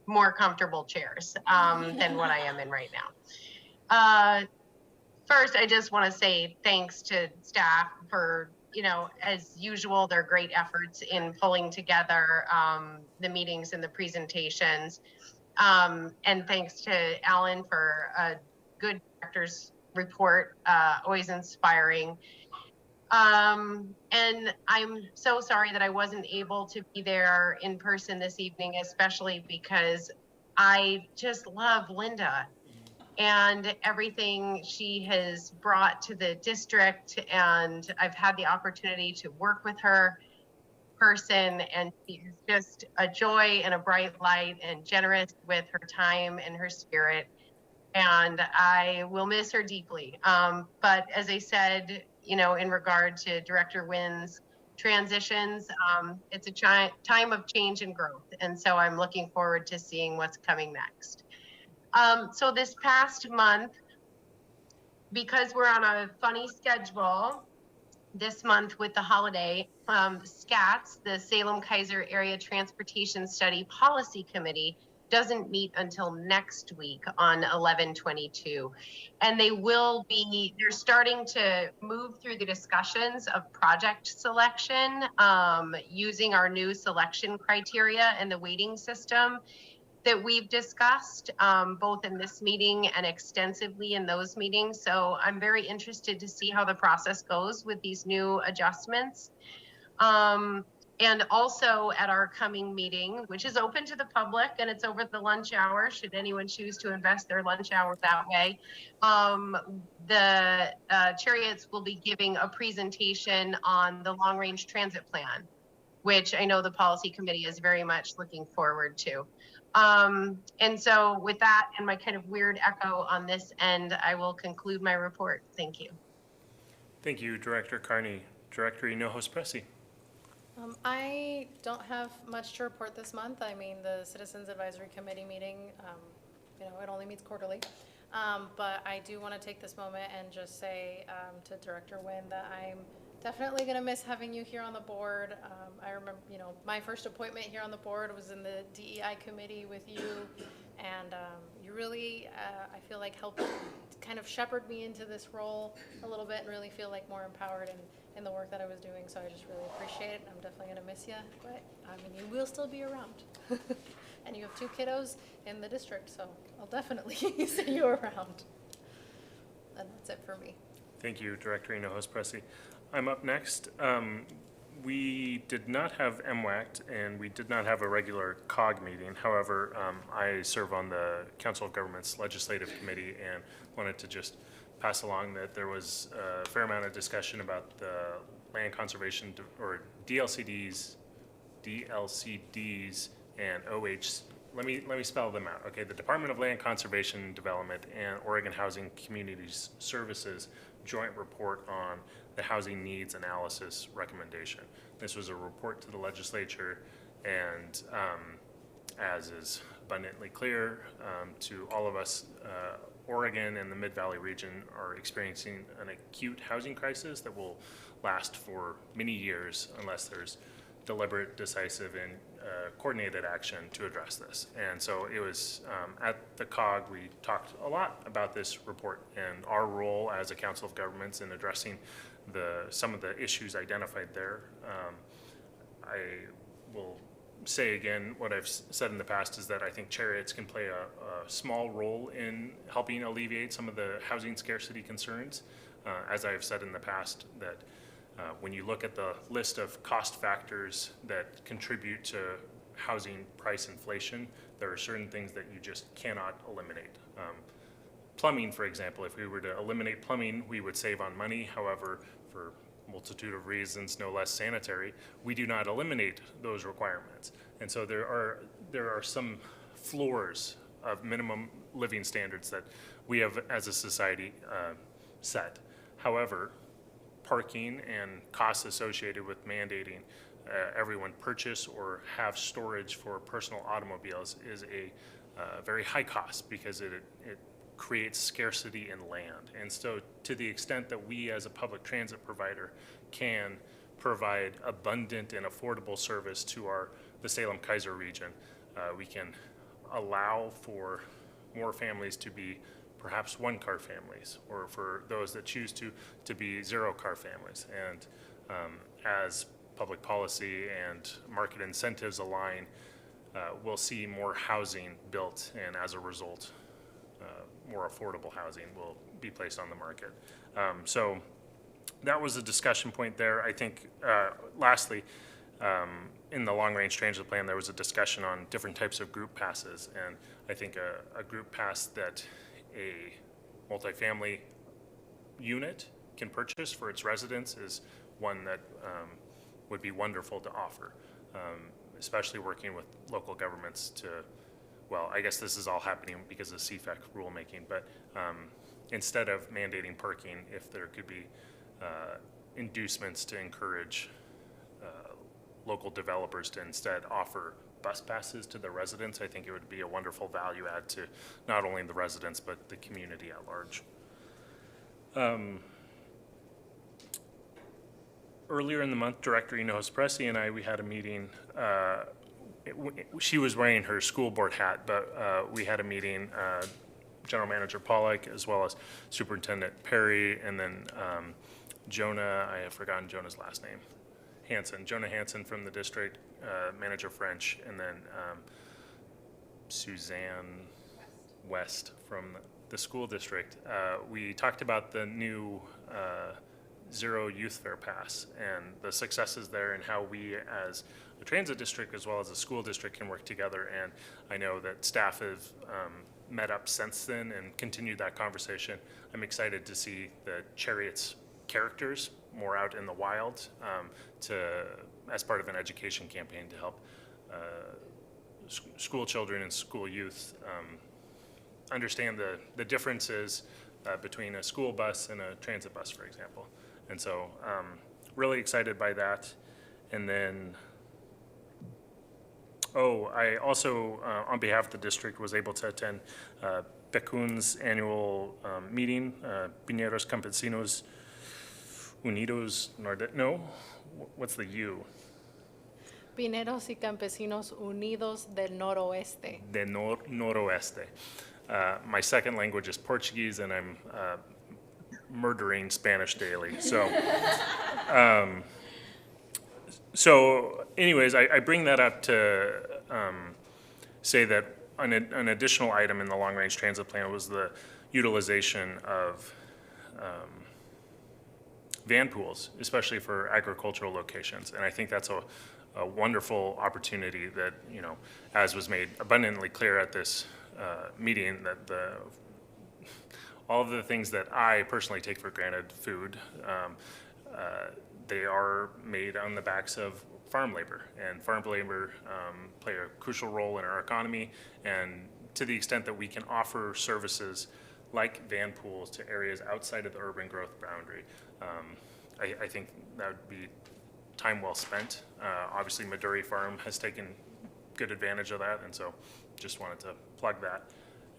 more comfortable chairs than what I am in right now. First, I just want to say thanks to staff for, you know, as usual, their great efforts in pulling together the meetings and the presentations. And thanks to Alan for a good director's report, always inspiring. And I'm so sorry that I wasn't able to be there in person this evening, especially because I just love Linda and everything she has brought to the district. And I've had the opportunity to work with her person, and she's just a joy and a bright light and generous with her time and her spirit. And I will miss her deeply. But as I said, you know, in regard to Director Nguyen's transitions, it's a time of change and growth. And so I'm looking forward to seeing what's coming next. So this past month, because we're on a funny schedule this month with the holiday, SCATS, the Salem Kaiser Area Transportation Study Policy Committee, doesn't meet until next week on 11/22. And they're starting to move through the discussions of project selection using our new selection criteria and the weighting system that we've discussed, both in this meeting and extensively in those meetings. So I'm very interested to see how the process goes with these new adjustments. And also at our coming meeting, which is open to the public and it's over the lunch hour, should anyone choose to invest their lunch hour that way, the Cherriots will be giving a presentation on the long-range transit plan, which I know the policy committee is very much looking forward to. And so with that and my kind of weird echo on this end, I will conclude my report. Thank you. Thank you, Director Carney. Director Hinojosa-Pressey. I don't have much to report this month. I mean, the Citizens Advisory Committee meeting, it only meets quarterly. But I do want to take this moment and just say to Director Nguyen that I'm definitely going to miss having you here on the board. I remember, my first appointment here on the board was in the DEI committee with you. And you really, I feel like, helped kind of shepherd me into this role a little bit and really feel like more empowered in the work that I was doing. So I just really appreciate it. I'm definitely going to miss you. But, you will still be around. And you have 2 kiddos in the district, so I'll definitely see you around. And that's it for me. Thank you, Director Hinojosa-Pressey. I'm up next. We did not have MWACT and we did not have a regular COG meeting. However, I serve on the Council of Governments Legislative Committee and wanted to just pass along that there was a fair amount of discussion about the land conservation or DLCDs and OH. Let me spell them out. Okay, the Department of Land Conservation and Development and Oregon Housing Communities Services joint report on the housing needs analysis recommendation. This was a report to the legislature, and as is abundantly clear to all of us, Oregon and the Mid-Valley region are experiencing an acute housing crisis that will last for many years unless there's deliberate, decisive, and coordinated action to address this. And so it was at the COG, we talked a lot about this report and our role as a Council of Governments in addressing some of the issues identified there. I will say again what I've said in the past is that I think Cherriots can play a small role in helping alleviate some of the housing scarcity concerns. As I've said in the past, that when you look at the list of cost factors that contribute to housing price inflation, there are certain things that you just cannot eliminate. Plumbing, for example, if we were to eliminate plumbing, we would save on money. However, for a multitude of reasons, no less sanitary, we do not eliminate those requirements. And so there are some floors of minimum living standards that we have as a society set. However, parking and costs associated with mandating everyone purchase or have storage for personal automobiles is a very high cost because it creates scarcity in land. And so to the extent that we as a public transit provider can provide abundant and affordable service to the Salem-Kaiser region, we can allow for more families to be perhaps 1-car families, or for those that choose to be 0-car families. And as public policy and market incentives align, we'll see more housing built, and as a result, more affordable housing will be placed on the market. So that was a discussion point there. I think, lastly, in the long-range transit plan, there was a discussion on different types of group passes, and I think a group pass that a multifamily unit can purchase for its residents is one that would be wonderful to offer, especially working with local governments to, well, I guess this is all happening because of CFEC rulemaking, but instead of mandating parking, if there could be inducements to encourage local developers to instead offer bus passes to the residents. I think it would be a wonderful value add to not only the residents, but the community at large. Earlier in the month, Director Inohos Presi and we had a meeting. She was wearing her school board hat, but we had a meeting, General Manager Pollack, as well as Superintendent Perry, and then Jonah, I have forgotten Jonah's last name, Jonah Hansen from the district, Manager French, and then Suzanne West from the school district. We talked about the new Zero Youth Fair Pass and the successes there and how we as a transit district as well as a school district can work together. And I know that staff have met up since then and continued that conversation. I'm excited to see the Cherriots characters more out in the wild as part of an education campaign to help school children and school youth understand the differences between a school bus and a transit bus, for example. And so really excited by that. And then, I also, on behalf of the district, was able to attend PECUN's annual meeting, Piñeros Campesinos Unidos what's the U? Pineros y Campesinos Unidos del Noroeste. De Noroeste. My second language is Portuguese, and I'm murdering Spanish daily. So anyways, I bring that up to say that an additional item in the long-range transit plan was the utilization of van pools, especially for agricultural locations. And I think that's a wonderful opportunity that, as was made abundantly clear at this meeting, that all of the things that I personally take for granted, food, they are made on the backs of farm labor, and farm labor play a crucial role in our economy. And to the extent that we can offer services like van pools to areas outside of the urban growth boundary, I think that would be time well spent. Obviously, Maduri Farm has taken good advantage of that, and so just wanted to plug that.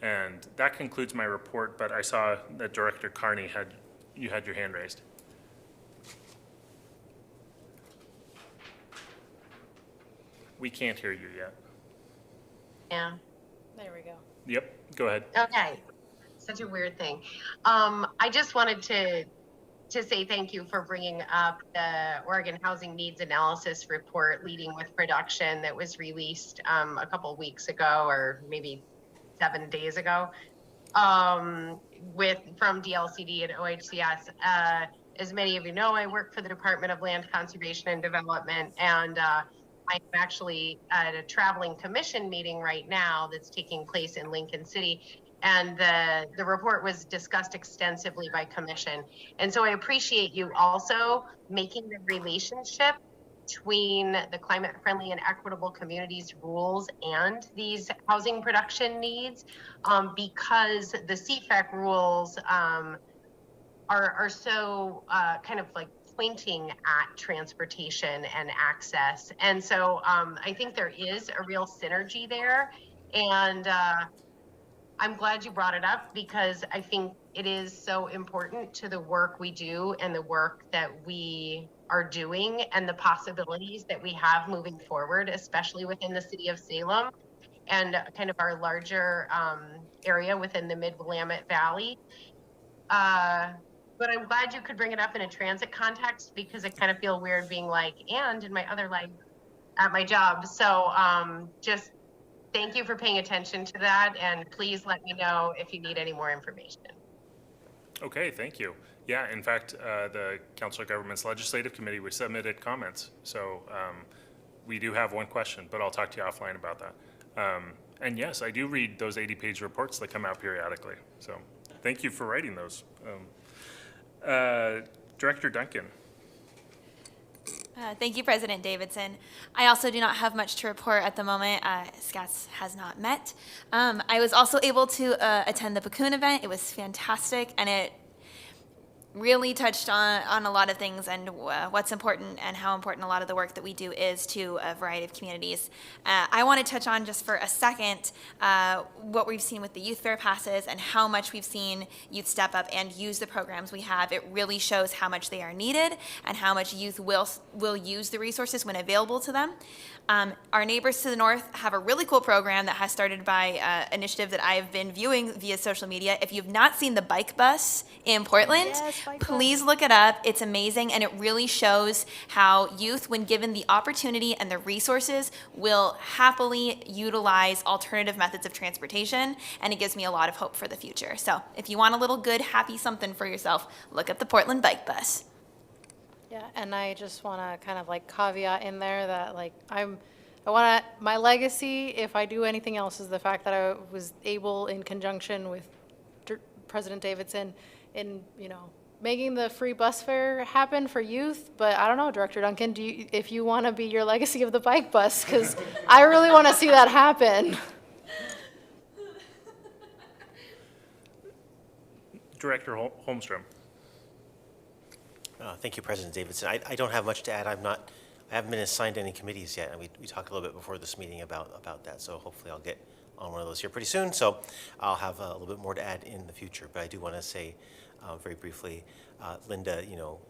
And that concludes my report, but I saw that Director Carney had your hand raised. We can't hear you yet. Yeah. There we go. Yep, go ahead. Okay. Such a weird thing. I just wanted to say thank you for bringing up the Oregon Housing Needs Analysis Report, Leading with Production, that was released a couple weeks ago, or maybe 7 days ago, from DLCD and OHCS. As many of you know, I work for the Department of Land Conservation and Development, and I'm actually at a traveling commission meeting right now that's taking place in Lincoln City. And the report was discussed extensively by commission. And so I appreciate you also making the relationship between the climate friendly and equitable communities rules and these housing production needs, because the CFAC rules are so kind of like pointing at transportation and access. And so I think there is a real synergy there. And I'm glad you brought it up, because I think it is so important to the work we do and the work that we are doing and the possibilities that we have moving forward, especially within the city of Salem and kind of our larger area within the Mid-Willamette Valley. But I'm glad you could bring it up in a transit context, because I kind of feel weird being like, and in my other life at my job. So just thank you for paying attention to that, and please let me know if you need any more information. Okay, thank you. Yeah, in fact, the Council of Governments Legislative Committee, we submitted comments. So we do have one question, but I'll talk to you offline about that. And yes, I do read those 80-page reports that come out periodically. So thank you for writing those. Director Duncan. Thank you, President Davidson. I also do not have much to report at the moment. SCATS has not met. I was also able to attend the PECUN event. It was fantastic, and really touched on a lot of things and what's important and how important a lot of the work that we do is to a variety of communities. I want to touch on just for a second what we've seen with the youth fair passes and how much we've seen youth step up and use the programs we have. It really shows how much they are needed and how much youth will use the resources when available to them. Our neighbors to the north have a really cool program that has started by initiative that I have been viewing via social media. If you've not seen the bike bus in Portland, please look it up. It's amazing, and it really shows how youth, when given the opportunity and the resources, will happily utilize alternative methods of transportation, and it gives me a lot of hope for the future. So if you want a little good, happy something for yourself, look up the Portland bike bus. Yeah, and I just want to kind of like caveat in there that like I want to, my legacy, if I do anything else, is the fact that I was able, in conjunction with President Davidson, in, you know, making the free bus fare happen for youth. But I don't know, Director Duncan, if you want to be your legacy of the bike bus, because I really want to see that happen. Director Holmstrom. Thank you, President Davidson. I don't have much to add. I haven't been assigned any committees yet, and we talked a little bit before this meeting about that, so hopefully I'll get on one of those here pretty soon, so I'll have a little bit more to add in the future. But I do want to say very briefly, Linda, you know,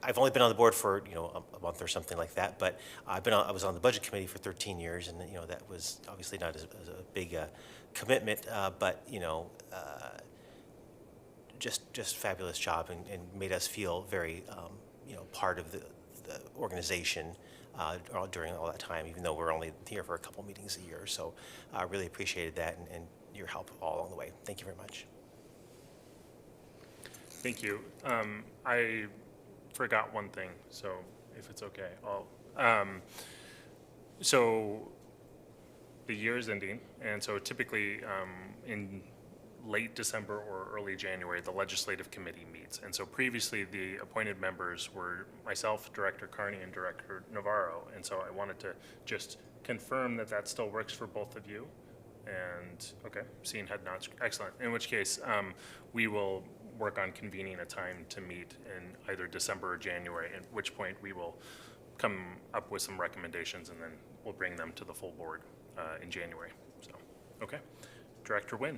I've only been on the board for, you know, a month or something like that, but I was on the budget committee for 13 years, and you know, that was obviously not as a big commitment, but you know, just fabulous job, and made us feel very, you know, part of the organization during all that time, even though we're only here for a couple meetings a year. So I really appreciated that and your help all along the way. Thank you very much. Thank you. I forgot one thing, so if it's okay, so the year is ending, and so typically in late December or early January, the legislative committee meets. And so previously, the appointed members were myself, Director Carney, and Director Navarro. And so I wanted to just confirm that that still works for both of you. And, okay, seeing head nods, excellent. In which case, we will work on convening a time to meet in either December or January, at which point we will come up with some recommendations, and then we'll bring them to the full board in January. So, okay. Director Nguyen.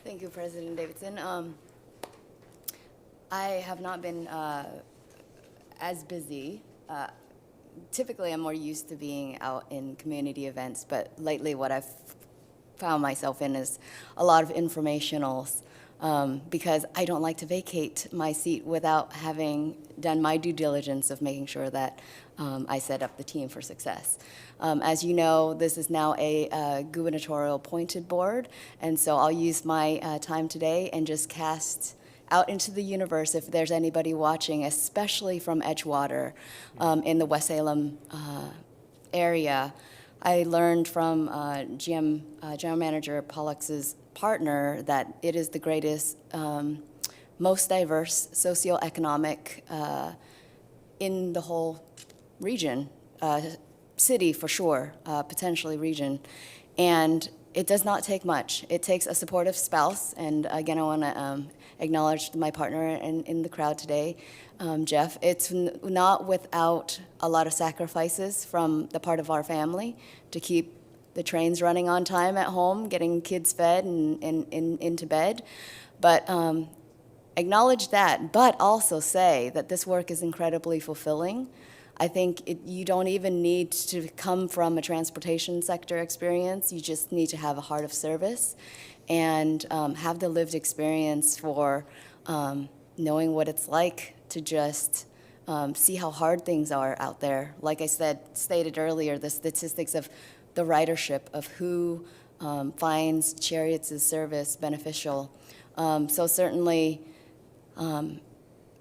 Thank you, President Davidson. I have not been as busy. Typically, I'm more used to being out in community events, but lately what I've found myself in is a lot of informationals because I don't like to vacate my seat without having done my due diligence of making sure that I set up the team for success. As you know, this is now a gubernatorial appointed board, and so I'll use my time today and just cast out into the universe if there's anybody watching, especially from Edgewater in the West Salem area. I learned from General Manager Pollux's partner that it is the greatest, most diverse socioeconomic in the whole region, city for sure, potentially region. And it does not take much. It takes a supportive spouse. And again, I want to acknowledge my partner in the crowd today, Jeff. It's not without a lot of sacrifices from the part of our family to keep the trains running on time at home, getting kids fed and into bed. But acknowledge that, but also say that this work is incredibly fulfilling. I think you don't even need to come from a transportation sector experience. You just need to have a heart of service and have the lived experience for knowing what it's like to just see how hard things are out there. Like I stated earlier, the statistics of the ridership of who finds Cherriots' service beneficial. So certainly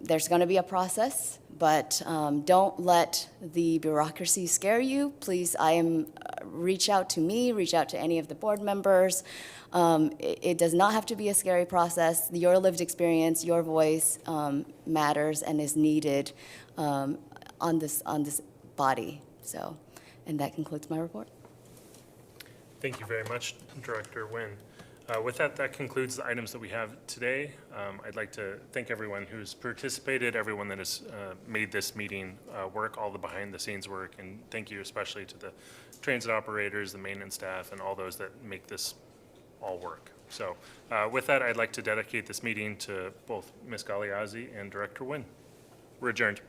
there's going to be a process, but don't let the bureaucracy scare you. Please, reach out to me, reach out to any of the board members. It does not have to be a scary process. Your lived experience, your voice matters and is needed on this body. So, and that concludes my report. Thank you very much, Director Nguyen. With that, that concludes the items that we have today. I'd like to thank everyone who's participated, everyone that has made this meeting work, all the behind-the-scenes work, and thank you especially to the transit operators, the maintenance staff, and all those that make this all work. So with that, I'd like to dedicate this meeting to both Ms. Galeazzi and Director Nguyen. We're adjourned.